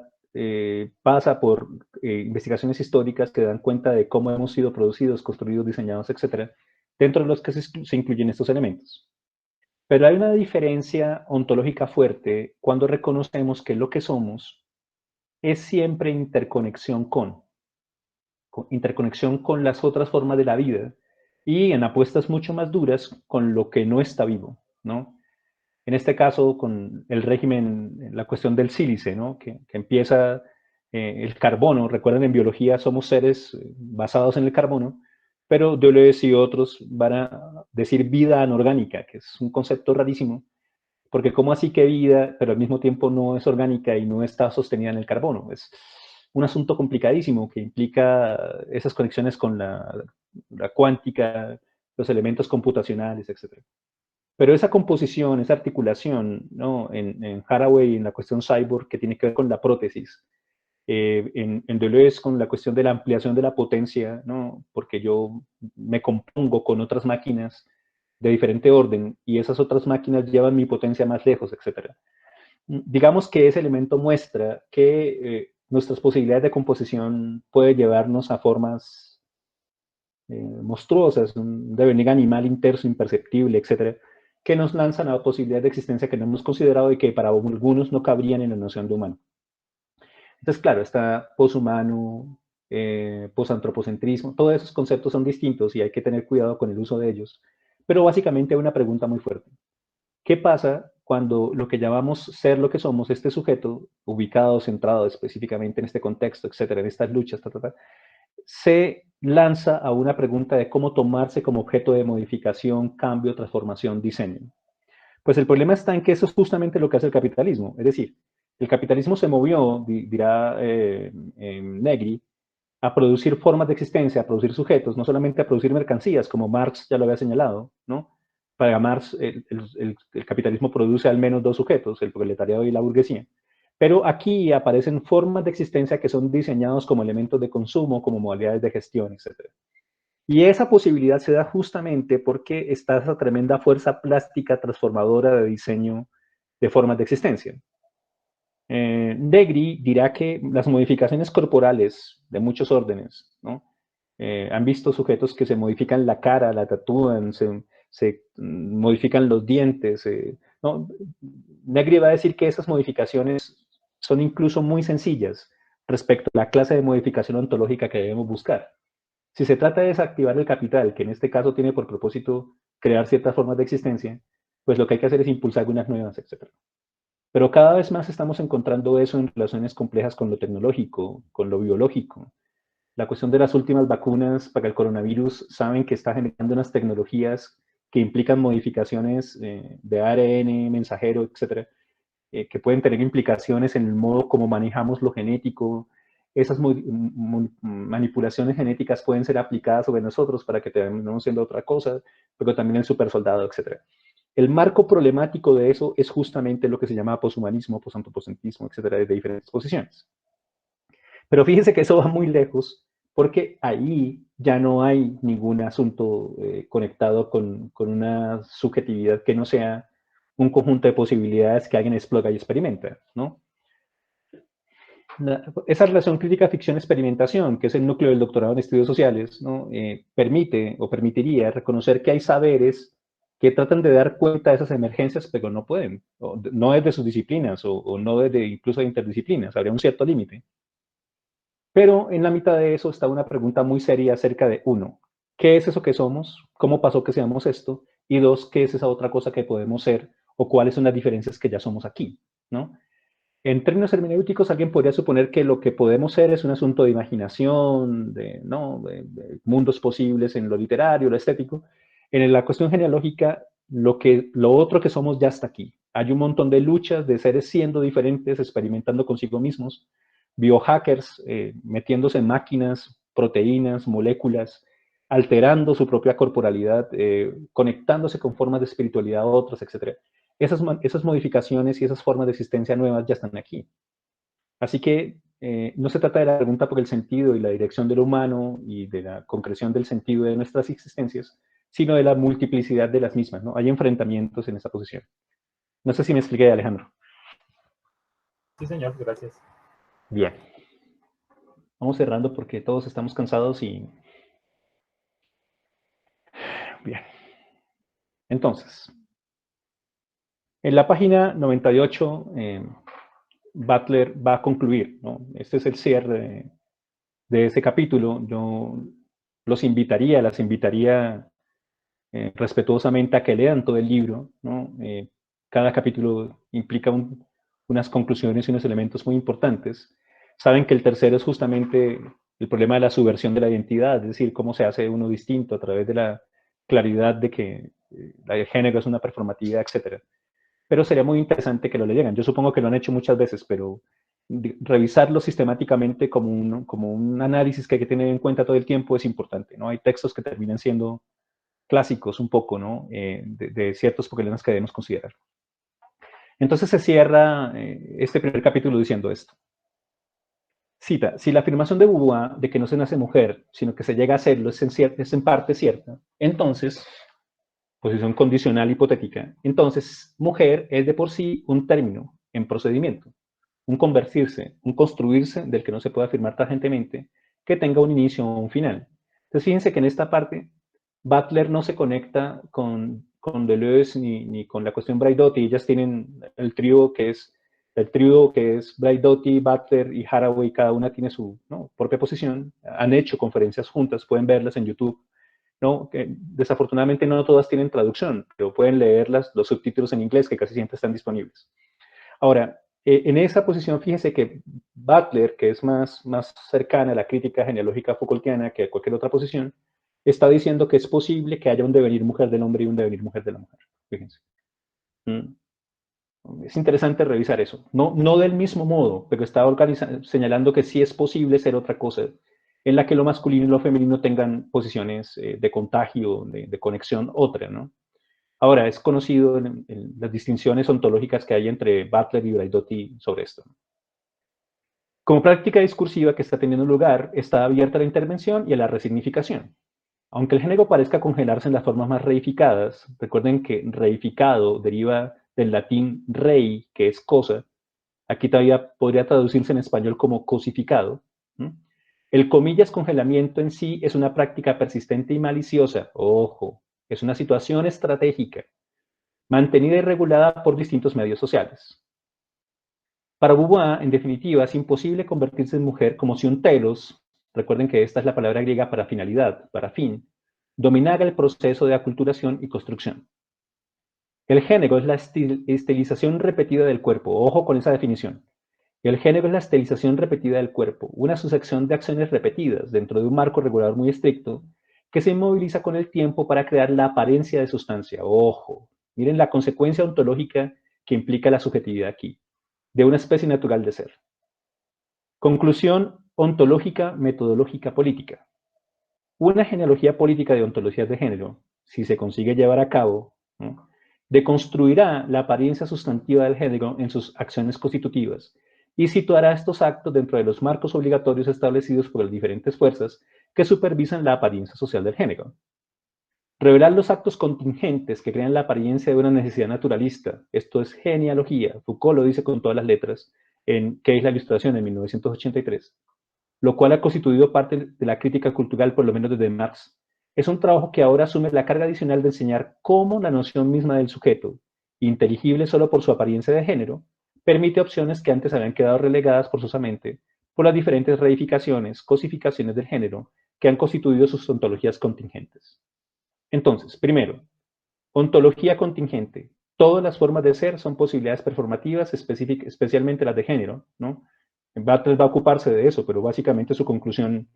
pasa por investigaciones históricas que dan cuenta de cómo hemos sido producidos, construidos, diseñados, etcétera, dentro de los que se incluyen estos elementos. Pero hay una diferencia ontológica fuerte cuando reconocemos que lo que somos es siempre interconexión con las otras formas de la vida y en apuestas mucho más duras con lo que no está vivo, ¿no? En este caso, con el régimen, la cuestión del sílice, ¿no? que empieza el carbono. Recuerden, en biología somos seres basados en el carbono, pero Deleuze y otros van a decir vida anorgánica, que es un concepto rarísimo, porque ¿cómo así que vida, pero al mismo tiempo no es orgánica y no está sostenida en el carbono? Es un asunto complicadísimo que implica esas conexiones con la cuántica, los elementos computacionales, etc. Pero esa composición, esa articulación, ¿no? En Haraway, en la cuestión cyborg, que tiene que ver con la prótesis, en Deleuze con la cuestión de la ampliación de la potencia, ¿no? Porque yo me compongo con otras máquinas de diferente orden y esas otras máquinas llevan mi potencia más lejos, etc. Digamos que ese elemento muestra que nuestras posibilidades de composición pueden llevarnos a formas monstruosas, un devenir animal interso, imperceptible, etc., que nos lanzan a posibilidades de existencia que no hemos considerado y que para algunos no cabrían en la noción de humano. Entonces, claro, está poshumano, posantropocentrismo, todos esos conceptos son distintos y hay que tener cuidado con el uso de ellos. Pero básicamente hay una pregunta muy fuerte. ¿Qué pasa cuando lo que llamamos ser lo que somos, este sujeto, ubicado, centrado específicamente en este contexto, etcétera, en estas luchas, se lanza a una pregunta de cómo tomarse como objeto de modificación, cambio, transformación, diseño? Pues el problema está en que eso es justamente lo que hace el capitalismo. Es decir, el capitalismo se movió, dirá Negri, a producir formas de existencia, a producir sujetos, no solamente a producir mercancías, como Marx ya lo había señalado, ¿no? Para Marx, el capitalismo produce al menos dos sujetos, el proletariado y la burguesía. Pero aquí aparecen formas de existencia que son diseñados como elementos de consumo, como modalidades de gestión, etc. Y esa posibilidad se da justamente porque está esa tremenda fuerza plástica transformadora de diseño de formas de existencia. Negri dirá que las modificaciones corporales de muchos órdenes, ¿no? Han visto sujetos que se modifican la cara, la tatúan, se modifican los dientes. ¿No? Negri va a decir que esas modificaciones son incluso muy sencillas respecto a la clase de modificación ontológica que debemos buscar. Si se trata de desactivar el capital, que en este caso tiene por propósito crear ciertas formas de existencia, pues lo que hay que hacer es impulsar unas nuevas, etc. Pero cada vez más estamos encontrando eso en relaciones complejas con lo tecnológico, con lo biológico. La cuestión de las últimas vacunas para el coronavirus, saben que está generando unas tecnologías que implican modificaciones de ARN, mensajero, etcétera, que pueden tener implicaciones en el modo como manejamos lo genético. Esas manipulaciones genéticas pueden ser aplicadas sobre nosotros para que terminemos siendo otra cosa, pero también el supersoldado, etc. El marco problemático de eso es justamente lo que se llama poshumanismo, posantropocentrismo, etcétera, de diferentes posiciones. Pero fíjense que eso va muy lejos, porque ahí ya no hay ningún asunto conectado con una subjetividad que no sea un conjunto de posibilidades que alguien explora y experimenta, ¿no? Esa relación crítica ficción-experimentación, que es el núcleo del doctorado en estudios sociales, ¿no? Permite o permitiría reconocer que hay saberes que tratan de dar cuenta de esas emergencias, pero no pueden, no desde sus disciplinas, o no desde incluso de interdisciplinas, habría un cierto límite. Pero en la mitad de eso está una pregunta muy seria acerca de, uno, ¿qué es eso que somos? ¿Cómo pasó que seamos esto? Y dos, ¿qué es esa otra cosa que podemos ser? ¿O cuáles son las diferencias que ya somos aquí? ¿No? En términos hermenéuticos, alguien podría suponer que lo que podemos ser es un asunto de imaginación, ¿no? de mundos posibles en lo literario, lo estético. En la cuestión genealógica, lo otro que somos ya está aquí. Hay un montón de luchas de seres siendo diferentes, experimentando consigo mismos, biohackers metiéndose en máquinas, proteínas, moléculas, alterando su propia corporalidad, conectándose con formas de espiritualidad a otras, etc. Esas modificaciones y esas formas de existencia nuevas ya están aquí. Así que no se trata de la pregunta por el sentido y la dirección del humano y de la concreción del sentido de nuestras existencias, sino de la multiplicidad de las mismas, ¿no? Hay enfrentamientos en esa posición. No sé si me expliqué, Alejandro. Sí, señor, gracias. Bien. Vamos cerrando porque todos estamos cansados y... Bien. Entonces, en la página 98, Butler va a concluir, ¿no? Este es el cierre de ese capítulo. Yo las invitaría respetuosamente a que lean todo el libro, ¿no? Cada capítulo implica unas conclusiones y unos elementos muy importantes. Saben que el tercero es justamente el problema de la subversión de la identidad, es decir, cómo se hace uno distinto a través de la claridad de que el género es una performatividad, etc. Pero sería muy interesante que lo leyeran. Yo supongo que lo han hecho muchas veces, pero revisarlo sistemáticamente como un análisis que hay que tener en cuenta todo el tiempo es importante, ¿no? Hay textos que terminan siendo clásicos un poco, ¿no? De ciertos problemas que debemos considerar. Entonces se cierra este primer capítulo diciendo esto. Cita, si la afirmación de Beauvoir de que no se nace mujer, sino que se llega a serlo es en parte cierta, entonces, posición condicional hipotética, entonces mujer es de por sí un término en procedimiento, un convertirse, un construirse del que no se puede afirmar tajantemente que tenga un inicio o un final. Entonces fíjense que en esta parte Butler no se conecta con Deleuze ni con la cuestión Braidotti. Ellas tienen el trío que es Braidotti, Butler y Haraway. Cada una tiene su, ¿no?, propia posición. Han hecho conferencias juntas, pueden verlas en YouTube, ¿no? Que desafortunadamente no todas tienen traducción, pero pueden leerlas, los subtítulos en inglés que casi siempre están disponibles. Ahora, en esa posición, fíjense que Butler, que es más cercana a la crítica genealógica Foucaultiana que a cualquier otra posición, está diciendo que es posible que haya un devenir mujer del hombre y un devenir mujer de la mujer. Fíjense. Es interesante revisar eso. No del mismo modo, pero está señalando que sí es posible ser otra cosa, en la que lo masculino y lo femenino tengan posiciones de contagio, de conexión otra, ¿no? Ahora, es conocido en las distinciones ontológicas que hay entre Butler y Braidotti sobre esto. Como práctica discursiva que está teniendo lugar, está abierta a la intervención y a la resignificación. Aunque el género parezca congelarse en las formas más reificadas, recuerden que reificado deriva del latín rei, que es cosa. Aquí todavía podría traducirse en español como cosificado. El comillas congelamiento en sí es una práctica persistente y maliciosa. Ojo, es una situación estratégica, mantenida y regulada por distintos medios sociales. Para Beauvoir, en definitiva, es imposible convertirse en mujer como si un telos, recuerden que esta es la palabra griega para finalidad, para fin, dominara el proceso de aculturación y construcción. El género es la estilización repetida del cuerpo. Ojo con esa definición. El género es la estilización repetida del cuerpo, una sucesión de acciones repetidas dentro de un marco regulador muy estricto que se inmoviliza con el tiempo para crear la apariencia de sustancia. Ojo, miren la consecuencia ontológica que implica la subjetividad aquí, de una especie natural de ser. Conclusión ontológica, metodológica, política. Una genealogía política de ontologías de género, si se consigue llevar a cabo, ¿no?, deconstruirá la apariencia sustantiva del género en sus acciones constitutivas y situará estos actos dentro de los marcos obligatorios establecidos por las diferentes fuerzas que supervisan la apariencia social del género. Revelar los actos contingentes que crean la apariencia de una necesidad naturalista, esto es genealogía, Foucault lo dice con todas las letras, en ¿Qué es la ilustración?, en 1983, lo cual ha constituido parte de la crítica cultural, por lo menos desde Marx, Es un trabajo que ahora asume la carga adicional de enseñar cómo la noción misma del sujeto, inteligible solo por su apariencia de género, permite opciones que antes habían quedado relegadas forzosamente por las diferentes reificaciones, cosificaciones del género que han constituido sus ontologías contingentes. Entonces, primero, ontología contingente. Todas las formas de ser son posibilidades performativas, especialmente las de género, ¿no? Butler va a ocuparse de eso, pero básicamente su conclusión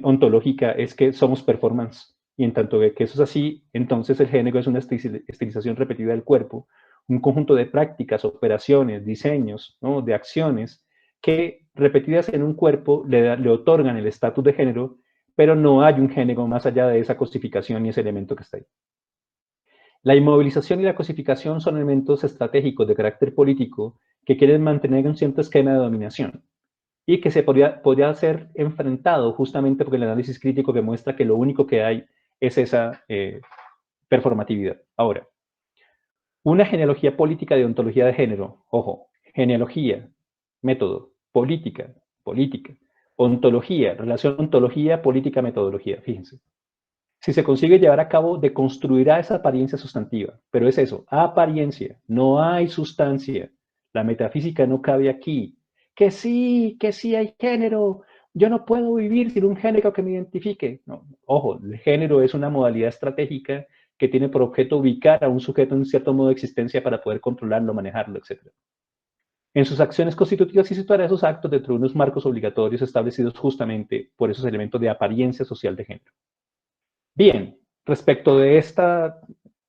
ontológica es que somos performance. Y en tanto que eso es así, entonces el género es una estilización repetida del cuerpo, un conjunto de prácticas, operaciones, diseños, ¿no? De acciones que repetidas en un cuerpo le otorgan el estatus de género, pero no hay un género más allá de esa cosificación y ese elemento que está ahí. La inmovilización y la cosificación son elementos estratégicos de carácter político que quieren mantener un cierto esquema de dominación y que se podría ser enfrentado justamente por el análisis crítico que muestra que lo único que hay es esa performatividad. Ahora, una genealogía política de ontología de género, ojo, genealogía, método, política, ontología, relación ontología, política, metodología, fíjense. Si se consigue llevar a cabo, deconstruirá esa apariencia sustantiva, pero es eso, apariencia, no hay sustancia. La metafísica no cabe aquí. Que sí hay género. Yo no puedo vivir sin un género que me identifique. No, ojo, el género es una modalidad estratégica que tiene por objeto ubicar a un sujeto en cierto modo de existencia para poder controlarlo, manejarlo, etc. En sus acciones constitutivas y situará esos actos dentro de unos marcos obligatorios establecidos justamente por esos elementos de apariencia social de género. Bien, respecto de esta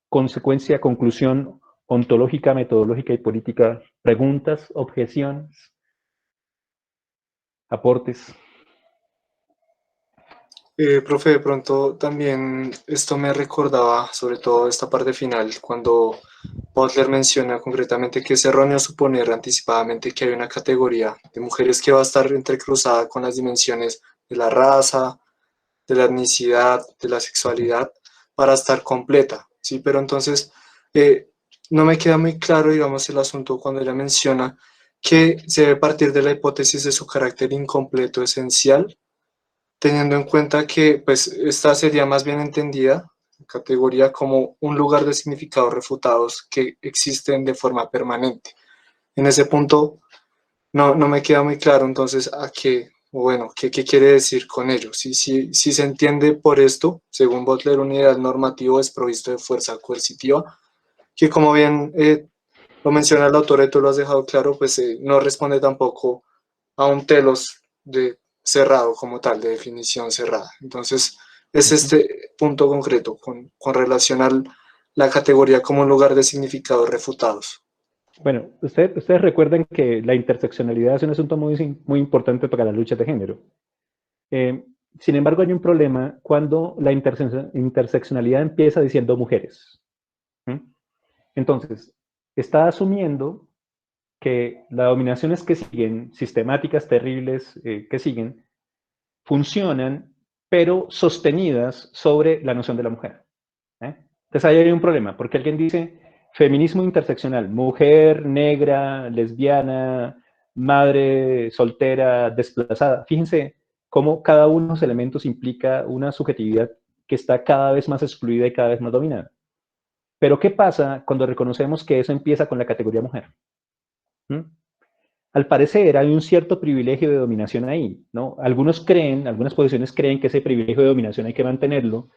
consecuencia, conclusión ontológica, metodológica y política, preguntas, objeciones, aportes. Profe, de pronto también esto me recordaba, sobre todo esta parte final, cuando Butler menciona concretamente que es erróneo suponer anticipadamente que hay una categoría de mujeres que va a estar entrecruzada con las dimensiones de la raza, de la etnicidad, de la sexualidad, para estar completa, ¿sí? Pero entonces no me queda muy claro, digamos, el asunto cuando ella menciona que se debe partir de la hipótesis de su carácter incompleto esencial, teniendo en cuenta que pues esta sería más bien entendida categoría como un lugar de significados refutados que existen de forma permanente. En ese punto no me queda muy claro entonces a qué, bueno, qué quiere decir con ello. Si se entiende por esto, según Butler, un ideal normativo desprovisto de fuerza coercitiva, que como bien lo menciona el autor y tú lo has dejado claro, pues no responde tampoco a un telos cerrado como tal, de definición cerrada. Entonces, es este punto concreto con relación a la categoría como un lugar de significados refutados. Bueno, ustedes recuerden que la interseccionalidad es un asunto muy importante para las luchas de género. Sin embargo, hay un problema cuando la interseccionalidad empieza diciendo mujeres. Entonces, está asumiendo que las dominaciones que siguen, sistemáticas, terribles, que siguen, funcionan, pero sostenidas sobre la noción de la mujer. Entonces ahí hay un problema, porque alguien dice feminismo interseccional, mujer, negra, lesbiana, madre, soltera, desplazada. Fíjense cómo cada uno de los elementos implica una subjetividad que está cada vez más excluida y cada vez más dominada. Pero ¿qué pasa cuando reconocemos que eso empieza con la categoría mujer? Al parecer hay un cierto privilegio de dominación ahí, ¿no? Algunas posiciones creen que ese privilegio de dominación hay que mantenerlo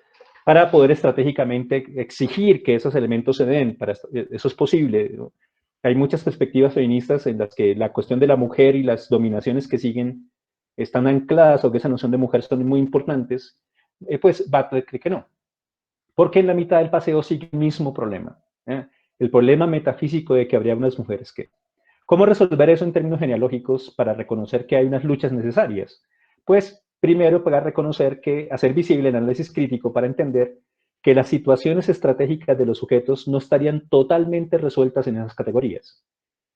para poder estratégicamente exigir que esos elementos se den. Eso es posible, ¿no? Hay muchas perspectivas feministas en las que la cuestión de la mujer y las dominaciones que siguen están ancladas o que esa noción de mujer son muy importantes, pues Butler cree que no. Porque en la mitad del paseo sigue el mismo problema, el problema metafísico de que habría unas mujeres que... ¿Cómo resolver eso en términos genealógicos para reconocer que hay unas luchas necesarias? Pues primero para reconocer que, hacer visible el análisis crítico para entender que las situaciones estratégicas de los sujetos no estarían totalmente resueltas en esas categorías.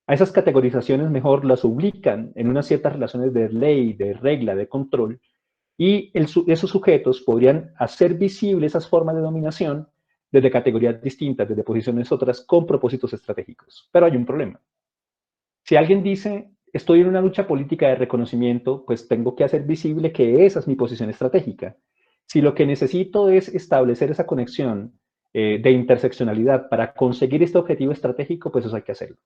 A esas categorizaciones mejor las ubican en unas ciertas relaciones de ley, de regla, de control, y esos sujetos podrían hacer visibles esas formas de dominación desde categorías distintas, desde posiciones otras, con propósitos estratégicos. Pero hay un problema. Si alguien dice, estoy en una lucha política de reconocimiento, pues tengo que hacer visible que esa es mi posición estratégica. Si lo que necesito es establecer esa conexión de interseccionalidad para conseguir este objetivo estratégico, pues eso hay que hacerlo.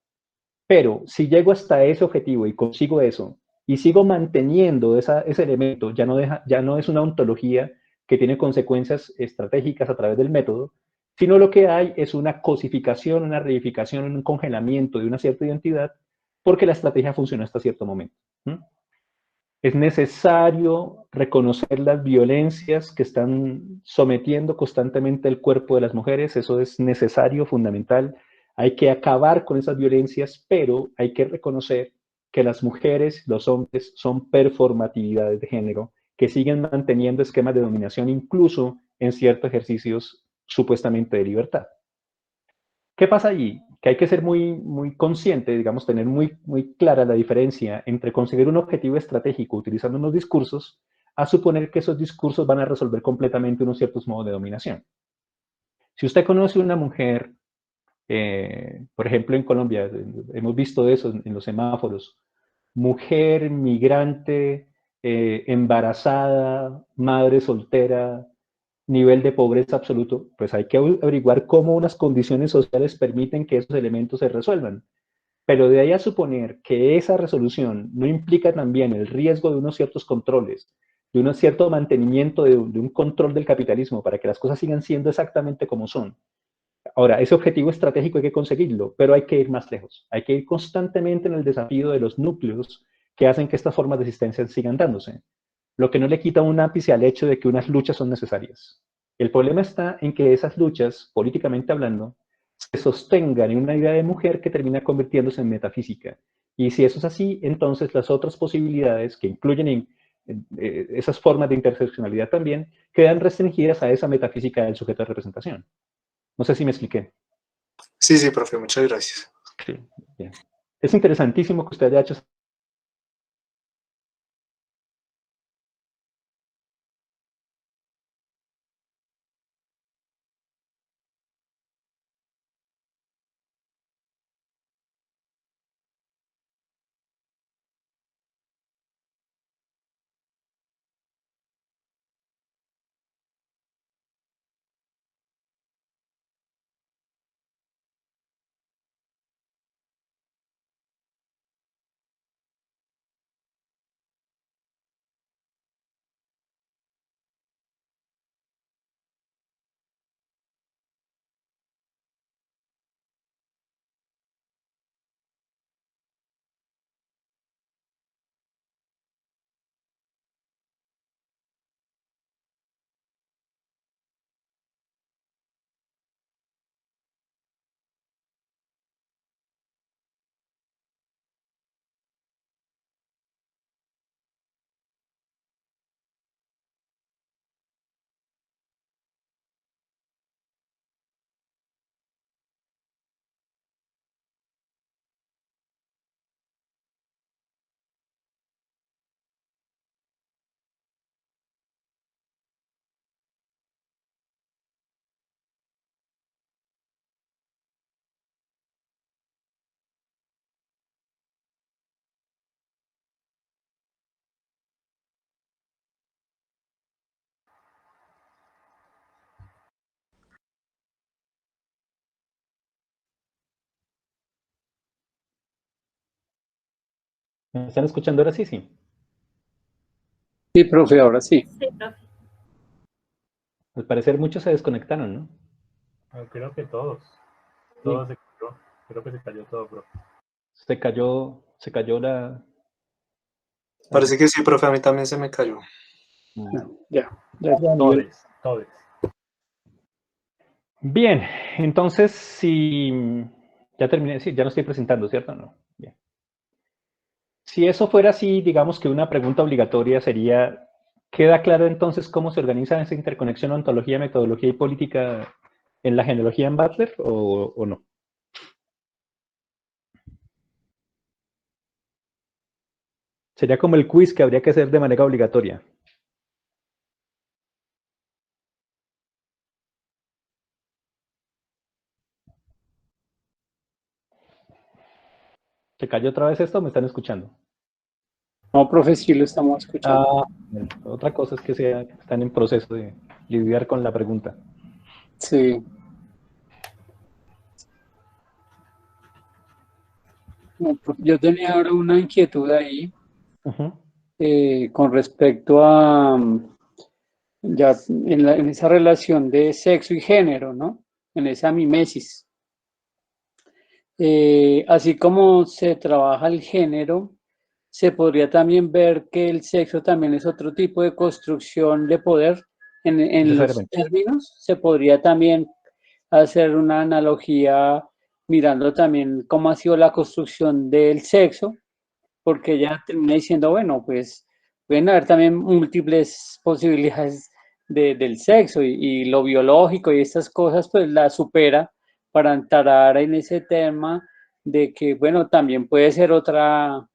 Pero si llego hasta ese objetivo y consigo eso, y sigo manteniendo ese elemento, ya no es una ontología que tiene consecuencias estratégicas a través del método, sino lo que hay es una cosificación, una reificación, un congelamiento de una cierta identidad, porque la estrategia funcionó hasta cierto momento. Es necesario reconocer las violencias que están sometiendo constantemente el cuerpo de las mujeres, eso es necesario, fundamental. Hay que acabar con esas violencias, pero hay que reconocer que las mujeres, los hombres, son performatividades de género que siguen manteniendo esquemas de dominación incluso en ciertos ejercicios supuestamente de libertad. ¿Qué pasa allí? Que hay que ser muy consciente, digamos, tener muy clara la diferencia entre conseguir un objetivo estratégico utilizando unos discursos a suponer que esos discursos van a resolver completamente unos ciertos modos de dominación. Si usted conoce una mujer, por ejemplo en Colombia, hemos visto eso en los semáforos, mujer, migrante, embarazada, madre soltera, nivel de pobreza absoluto, pues hay que averiguar cómo unas condiciones sociales permiten que esos elementos se resuelvan. Pero de ahí a suponer que esa resolución no implica también el riesgo de unos ciertos controles, de un cierto mantenimiento de un control del capitalismo para que las cosas sigan siendo exactamente como son. Ahora, ese objetivo estratégico hay que conseguirlo, pero hay que ir más lejos. Hay que ir constantemente en el desafío de los núcleos que hacen que estas formas de existencia sigan dándose, lo que no le quita un ápice al hecho de que unas luchas son necesarias. El problema está en que esas luchas, políticamente hablando, se sostengan en una idea de mujer que termina convirtiéndose en metafísica. Y si eso es así, entonces las otras posibilidades que incluyen esas formas de interseccionalidad también quedan restringidas a esa metafísica del sujeto de representación. No sé si me expliqué. Sí, sí, profe, muchas gracias. Sí, bien. Es interesantísimo que usted haya hecho. ¿Me están escuchando ahora? Sí, sí. Sí, profe, ahora sí. Sí, profe. Al parecer muchos se desconectaron, ¿no? Creo que todos. Sí. Todo se cayó. Creo que se cayó todo, bro. Se cayó la... Parece que sí, profe, a mí también se me cayó. Ya. Todes. Bien, entonces si ya terminé, sí, ya no estoy presentando, ¿cierto? No. Bien. Si eso fuera así, digamos que una pregunta obligatoria sería, ¿queda claro entonces cómo se organiza esa interconexión ontología, metodología y política en la genealogía en Butler o no? Sería como el quiz que habría que hacer de manera obligatoria. ¿Se cayó otra vez esto o me están escuchando? No, profe, sí lo estamos escuchando. Bueno, otra cosa es que están en proceso de lidiar con la pregunta. Sí. No, yo tenía ahora una inquietud ahí con respecto a ya en esa relación de sexo y género, ¿no? En esa mimesis. Así como se trabaja el género, se podría también ver que el sexo también es otro tipo de construcción de poder en los términos. Se podría también hacer una analogía mirando también cómo ha sido la construcción del sexo, porque ya termina diciendo, bueno, pues pueden haber también múltiples posibilidades del sexo y lo biológico y estas cosas, pues la supera para entrar en ese tema de que, bueno, también puede ser otra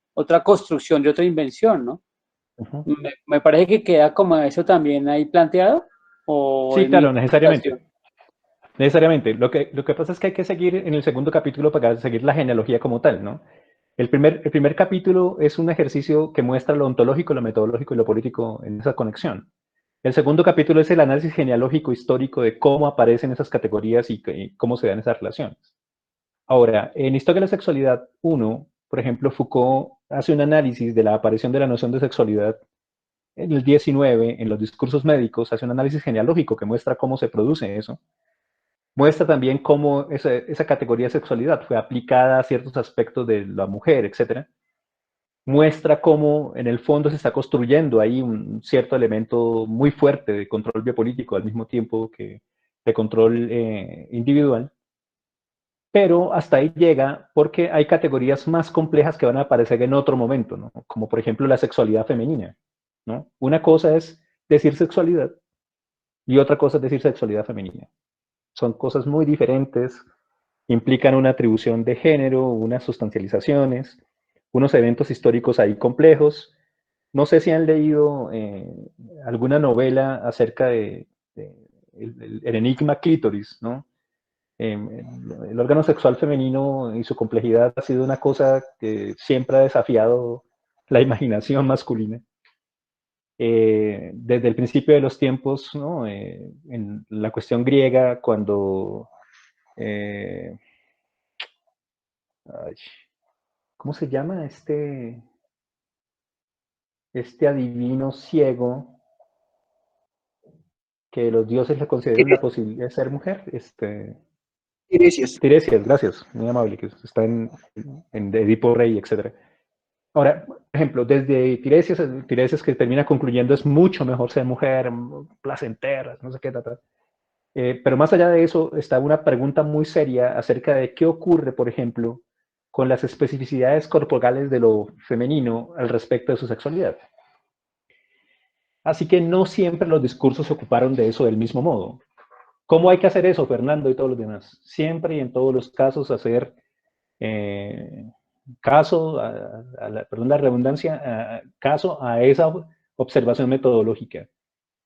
construcción de otra invención, ¿no? Me parece que queda como eso también ahí planteado. ¿O sí, claro, necesariamente. Necesariamente. Lo que pasa es que hay que seguir en el segundo capítulo para seguir la genealogía como tal, ¿no? El primer capítulo es un ejercicio que muestra lo ontológico, lo metodológico y lo político en esa conexión. El segundo capítulo es el análisis genealógico histórico de cómo aparecen esas categorías y cómo se dan esas relaciones. Ahora, en Historia de la Sexualidad 1, por ejemplo, Foucault hace un análisis de la aparición de la noción de sexualidad en el 19, en los discursos médicos, hace un análisis genealógico que muestra cómo se produce eso. Muestra también cómo esa categoría de sexualidad fue aplicada a ciertos aspectos de la mujer, etc. Muestra cómo en el fondo se está construyendo ahí un cierto elemento muy fuerte de control biopolítico al mismo tiempo que de control individual. Pero hasta ahí llega porque hay categorías más complejas que van a aparecer en otro momento, ¿no? Como por ejemplo la sexualidad femenina, ¿no? Una cosa es decir sexualidad y otra cosa es decir sexualidad femenina. Son cosas muy diferentes, implican una atribución de género, unas sustancializaciones, unos eventos históricos ahí complejos. No sé si han leído alguna novela acerca de el enigma clítoris, ¿no? El órgano sexual femenino y su complejidad ha sido una cosa que siempre ha desafiado la imaginación masculina. Desde el principio de los tiempos, ¿no? En la cuestión griega, cuando... ¿cómo se llama este adivino ciego que los dioses le concedieron la posibilidad de ser mujer? Tiresias. Tiresias, gracias, muy amable, que está en Edipo Rey, etc. Ahora, por ejemplo, desde Tiresias que termina concluyendo es mucho mejor ser mujer, placentera, no sé qué, pero más allá de eso está una pregunta muy seria acerca de qué ocurre, por ejemplo, con las especificidades corporales de lo femenino al respecto de su sexualidad. Así que no siempre los discursos se ocuparon de eso del mismo modo. ¿Cómo hay que hacer eso, Fernando y todos los demás? Siempre y en todos los casos hacer caso, perdón la redundancia, caso a esa observación metodológica.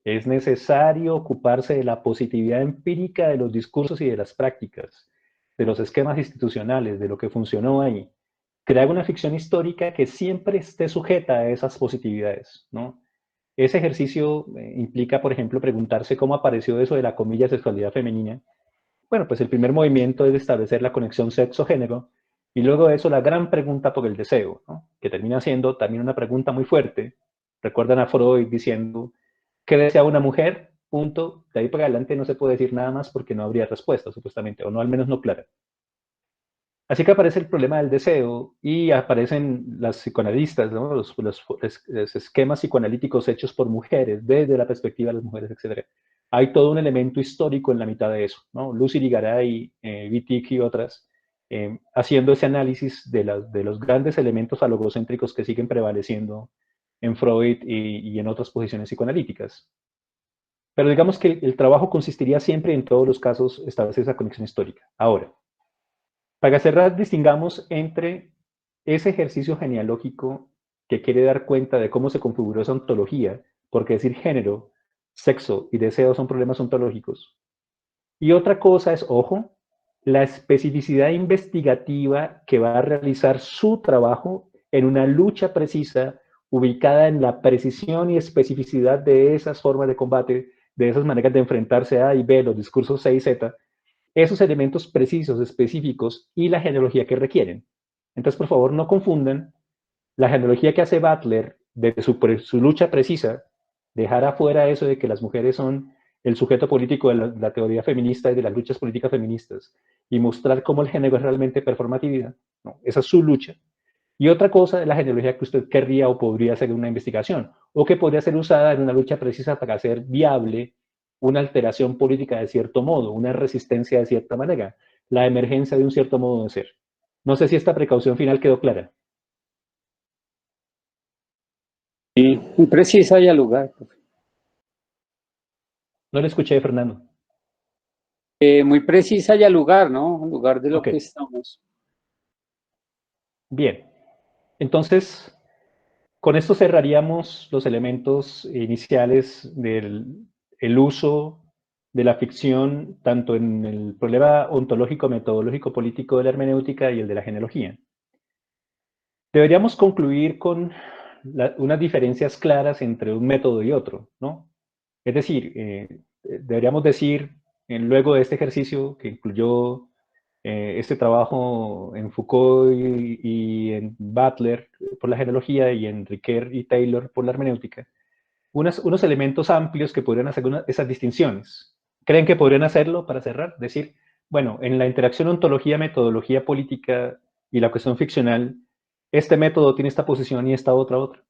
Es necesario ocuparse de la positividad empírica de los discursos y de las prácticas, de los esquemas institucionales, de lo que funcionó ahí. Crear una ficción histórica que siempre esté sujeta a esas positividades, ¿no? Ese ejercicio implica, por ejemplo, preguntarse cómo apareció eso de la comilla sexualidad femenina. Bueno, pues el primer movimiento es establecer la conexión sexo-género y luego de eso la gran pregunta por el deseo, ¿no? Que termina siendo también una pregunta muy fuerte. Recuerdan a Freud diciendo, ¿qué desea una mujer? Punto. De ahí para adelante no se puede decir nada más porque no habría respuesta, supuestamente, o no al menos no clara. Así que aparece el problema del deseo y aparecen las psicoanalistas, ¿no? los esquemas psicoanalíticos hechos por mujeres, desde la perspectiva de las mujeres, etc. Hay todo un elemento histórico en la mitad de eso, ¿no? Lucy Irigaray, Wittig y otras, haciendo ese análisis de los grandes elementos falogocéntricos que siguen prevaleciendo en Freud y en otras posiciones psicoanalíticas. Pero digamos que el trabajo consistiría siempre en todos los casos establecer esa conexión histórica. Ahora, para cerrar, distingamos entre ese ejercicio genealógico que quiere dar cuenta de cómo se configuró esa ontología, porque decir género, sexo y deseo son problemas ontológicos. Y otra cosa es, ojo, la especificidad investigativa que va a realizar su trabajo en una lucha precisa ubicada en la precisión y especificidad de esas formas de combate, de esas maneras de enfrentarse a A y B, los discursos C y Z, esos elementos precisos, específicos y la genealogía que requieren. Entonces, por favor, no confundan la genealogía que hace Butler de su lucha precisa, dejar afuera eso de que las mujeres son el sujeto político de la teoría feminista y de las luchas políticas feministas, y mostrar cómo el género es realmente performatividad. No, esa es su lucha. Y otra cosa es la genealogía que usted querría o podría hacer en una investigación, o que podría ser usada en una lucha precisa para hacer viable una alteración política de cierto modo, una resistencia de cierta manera, la emergencia de un cierto modo de ser. No sé si esta precaución final quedó clara. Y muy precisa y al lugar. No le escuché, Fernando. Muy precisa y al lugar, ¿no? Al lugar de lo Ok. que estamos. Bien. Entonces, con esto cerraríamos los elementos iniciales del el uso de la ficción, tanto en el problema ontológico, metodológico, político de la hermenéutica y el de la genealogía. Deberíamos concluir con unas diferencias claras entre un método y otro, ¿no? Es decir, deberíamos decir, luego de este ejercicio que incluyó este trabajo en Foucault y en Butler por la genealogía y en Ricoeur y Taylor por la hermenéutica, unos elementos amplios que podrían hacer esas distinciones. ¿Creen que podrían hacerlo para cerrar? Decir, bueno, en la interacción ontología, metodología política y la cuestión ficcional, este método tiene esta posición y esta otra.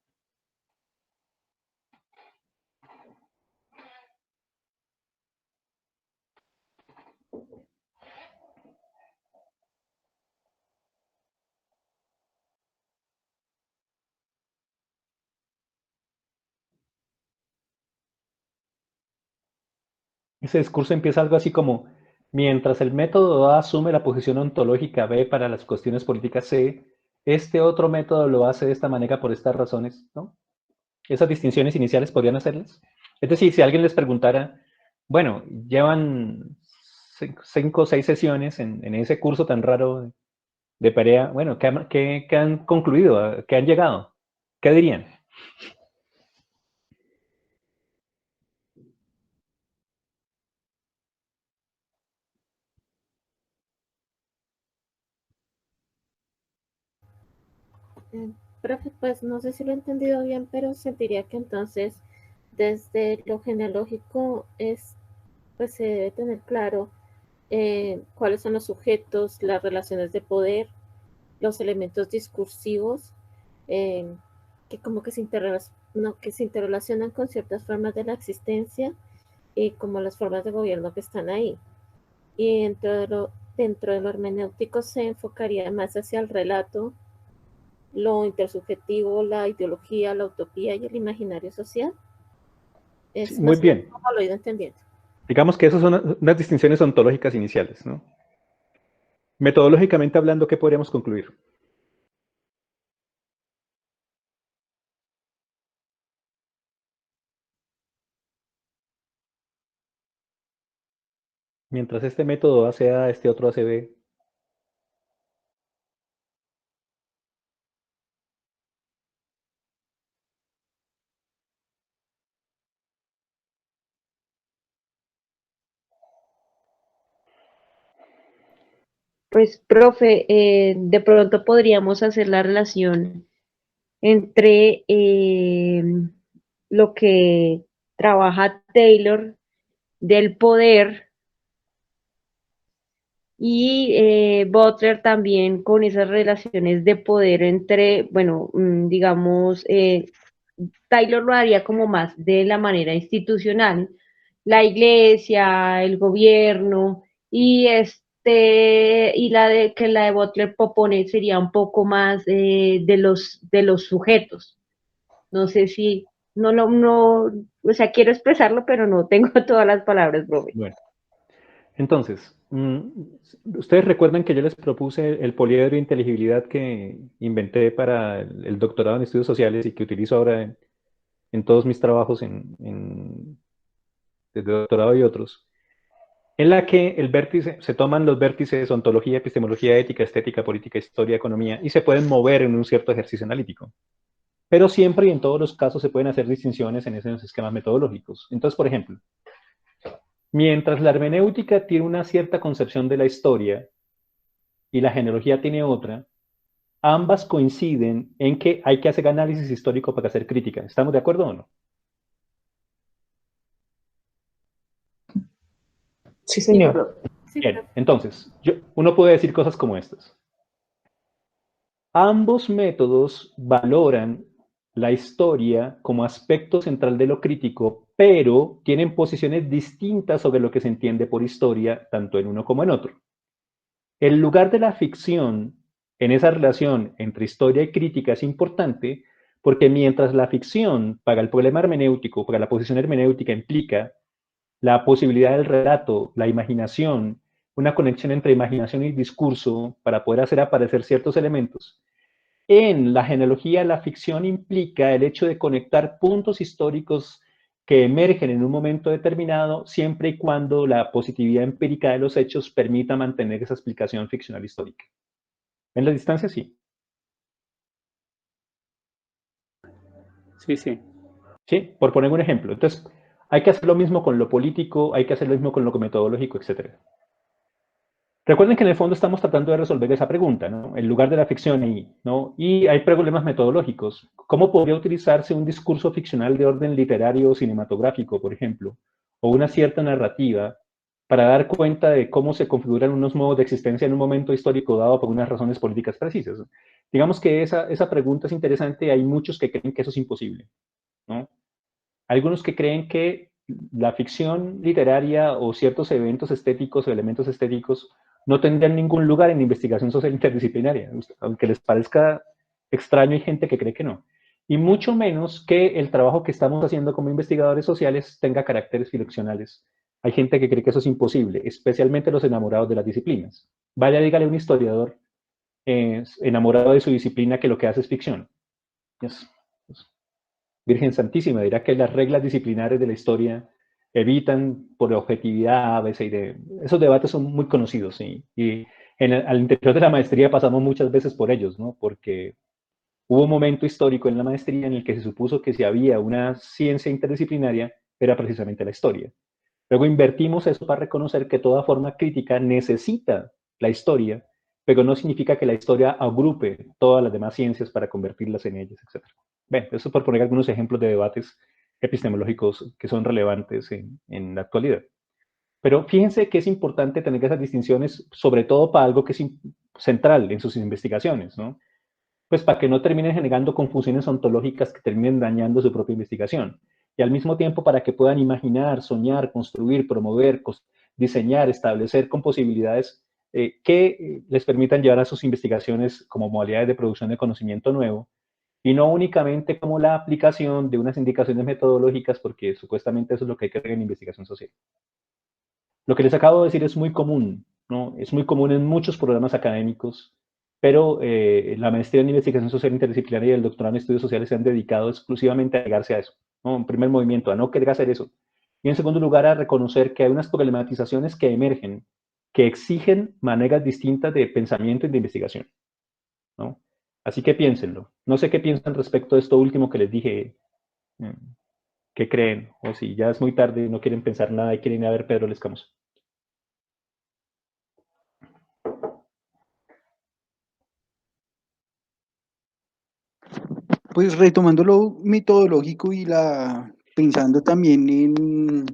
Ese discurso empieza algo así como, mientras el método A asume la posición ontológica B para las cuestiones políticas C, este otro método lo hace de esta manera por estas razones, ¿no? Esas distinciones iniciales podrían hacerlas. Es decir, si alguien les preguntara, bueno, llevan 5 o 6 sesiones en ese curso tan raro de Perea, bueno, ¿qué han concluido? ¿Qué han llegado? ¿Qué dirían? Profe, pues no sé si lo he entendido bien, pero sentiría que entonces desde lo genealógico pues se debe tener claro cuáles son los sujetos, las relaciones de poder, los elementos discursivos que como que que se interrelacionan con ciertas formas de la existencia y como las formas de gobierno que están ahí. Y dentro de lo hermenéutico se enfocaría más hacia el relato, lo intersubjetivo, la ideología, la utopía y el imaginario social. Es Sí, muy bien. Como lo he ido entendiendo. Digamos que esas son unas distinciones ontológicas iniciales, ¿no? Metodológicamente hablando, ¿qué podríamos concluir? Mientras este método hace A, este otro hace B. Pues, profe, de pronto podríamos hacer la relación entre lo que trabaja Taylor del poder y Butler también con esas relaciones de poder entre, bueno, digamos, Taylor lo haría como más de la manera institucional, la iglesia, el gobierno, y la de Butler propone sería un poco más de los sujetos. No sé si, o sea, quiero expresarlo, pero no tengo todas las palabras, profe. Bueno, entonces, ustedes recuerdan que yo les propuse el poliedro de inteligibilidad que inventé para el doctorado en estudios sociales y que utilizo ahora en todos mis trabajos de doctorado y otros, en la que el vértice, se toman los vértices ontología, epistemología, ética, estética, política, historia, economía, y se pueden mover en un cierto ejercicio analítico. pero siempre y en todos los casos se pueden hacer distinciones en esos esquemas metodológicos. Entonces, por ejemplo, mientras la hermenéutica tiene una cierta concepción de la historia y la genealogía tiene otra, ambas coinciden en que hay que hacer análisis histórico para hacer crítica. ¿Estamos de acuerdo o no? Sí, señor. Bien, entonces, uno puede decir cosas como estas. Ambos métodos valoran la historia como aspecto central de lo crítico, pero tienen posiciones distintas sobre lo que se entiende por historia, tanto en uno como en otro. El lugar de la ficción en esa relación entre historia y crítica es importante porque mientras la ficción, para el problema hermenéutico, para la posición hermenéutica, implica la posibilidad del relato, la imaginación, una conexión entre imaginación y discurso para poder hacer aparecer ciertos elementos, en la genealogía, la ficción implica el hecho de conectar puntos históricos que emergen en un momento determinado, siempre y cuando la positividad empírica de los hechos permita mantener esa explicación ficcional histórica. ¿En la distancia? Sí. Sí, sí. Sí, por poner un ejemplo. Entonces, hay que hacer lo mismo con lo político, hay que hacer lo mismo con lo metodológico, etc. Recuerden que en el fondo estamos tratando de resolver esa pregunta, ¿no? El lugar de la ficción ¿no? Y hay problemas metodológicos. ¿Cómo podría utilizarse un discurso ficcional de orden literario o cinematográfico, por ejemplo, o una cierta narrativa para dar cuenta de cómo se configuran unos modos de existencia en un momento histórico dado por unas razones políticas precisas? Digamos que esa pregunta es interesante. Hay muchos que creen que eso es imposible, ¿no? Algunos que creen que la ficción literaria o ciertos eventos estéticos o elementos estéticos no tendrían ningún lugar en investigación social interdisciplinaria, aunque les parezca extraño, hay gente que cree que no. Y mucho menos que el trabajo que estamos haciendo como investigadores sociales tenga caracteres ficcionales. Hay gente que cree que eso es imposible, especialmente los enamorados de las disciplinas. Vaya, dígale a un historiador enamorado de su disciplina que lo que hace es ficción. Virgen Santísima dirá que las reglas disciplinares de la historia evitan por objetividad, a veces, esos debates son muy conocidos, ¿sí? Y al interior de la maestría pasamos muchas veces por ellos, ¿no? Porque hubo un momento histórico en la maestría en el que se supuso que si había una ciencia interdisciplinaria, era precisamente la historia. Luego invertimos eso para reconocer que toda forma crítica necesita la historia, pero no significa que la historia agrupe todas las demás ciencias para convertirlas en ellas, etc. Bueno, eso por poner algunos ejemplos de debates epistemológicos que son relevantes en la actualidad. Pero fíjense que es importante tener esas distinciones, sobre todo para algo que es central en sus investigaciones, ¿no? Pues para que no terminen generando confusiones ontológicas que terminen dañando su propia investigación. Y al mismo tiempo para que puedan imaginar, soñar, construir, promover, diseñar, establecer con posibilidades que les permitan llevar a sus investigaciones como modalidades de producción de conocimiento nuevo, y no únicamente como la aplicación de unas indicaciones metodológicas, porque supuestamente eso es lo que hay que hacer en investigación social. Lo que les acabo de decir es muy común, ¿no? Es muy común en muchos programas académicos, pero la maestría en investigación social interdisciplinaria y el doctorado en estudios sociales se han dedicado exclusivamente a negarse a eso, ¿no? En primer movimiento, a no querer hacer eso. Y en segundo lugar, a reconocer que hay unas problematizaciones que emergen, que exigen maneras distintas de pensamiento y de investigación, ¿no? Así que piénsenlo. No sé qué piensan respecto a esto último que les dije. ¿Qué creen? O si ya es muy tarde y no quieren pensar nada y quieren ir a ver Pedro Lescamos. Pues retomando lo metodológico y pensando también en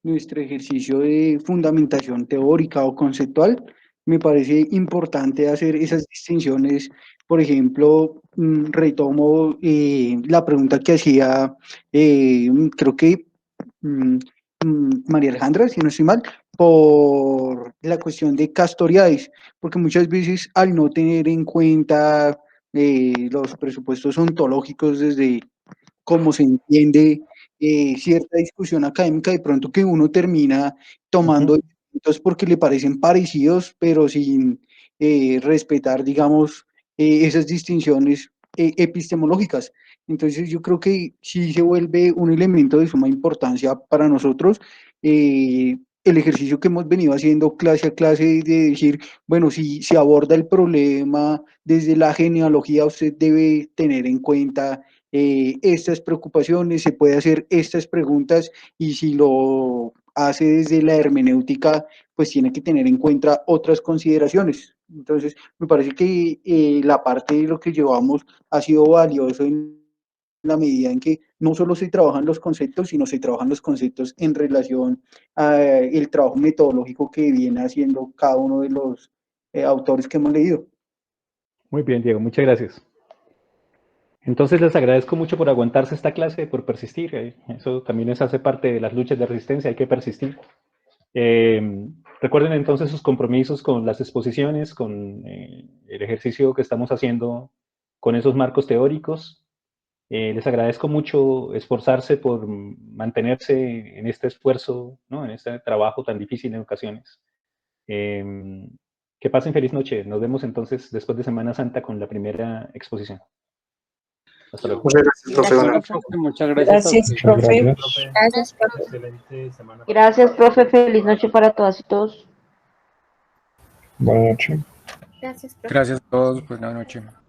nuestro ejercicio de fundamentación teórica o conceptual, me parece importante hacer esas distinciones. Por ejemplo, retomo la pregunta que hacía, creo que María Alejandra, si no estoy mal, por la cuestión de Castoriadis, porque muchas veces al no tener en cuenta los presupuestos ontológicos desde cómo se entiende cierta discusión académica, de pronto que uno termina tomando elementos porque le parecen parecidos, pero sin respetar, digamos, esas distinciones epistemológicas. Entonces yo creo que sí se vuelve un elemento de suma importancia para nosotros el ejercicio que hemos venido haciendo clase a clase de decir, bueno, si se aborda el problema desde la genealogía, usted debe tener en cuenta estas preocupaciones, se puede hacer estas preguntas, y si lo hace desde la hermenéutica, pues tiene que tener en cuenta otras consideraciones. Entonces, me parece que la parte de lo que llevamos ha sido valioso en la medida en que no solo se trabajan los conceptos, sino se trabajan los conceptos en relación al trabajo metodológico que viene haciendo cada uno de los autores que hemos leído. Muy bien, Diego, muchas gracias. Entonces les agradezco mucho por aguantarse esta clase, por persistir. Eso también hace parte de las luchas de resistencia, hay que persistir. Recuerden entonces sus compromisos con las exposiciones, con el ejercicio que estamos haciendo con esos marcos teóricos. Les agradezco mucho esforzarse por mantenerse en este esfuerzo, ¿no? En este trabajo tan difícil en ocasiones. Que pasen feliz noche. Nos vemos entonces después de Semana Santa con la primera exposición. Hasta luego. Muchas gracias, profe. Muchas gracias. Gracias, profe. Gracias, profe. Excelente semana. Gracias, profe. Feliz noche para todas y todos. Buenas noches. Gracias, profe. Gracias a todos, buenas noches.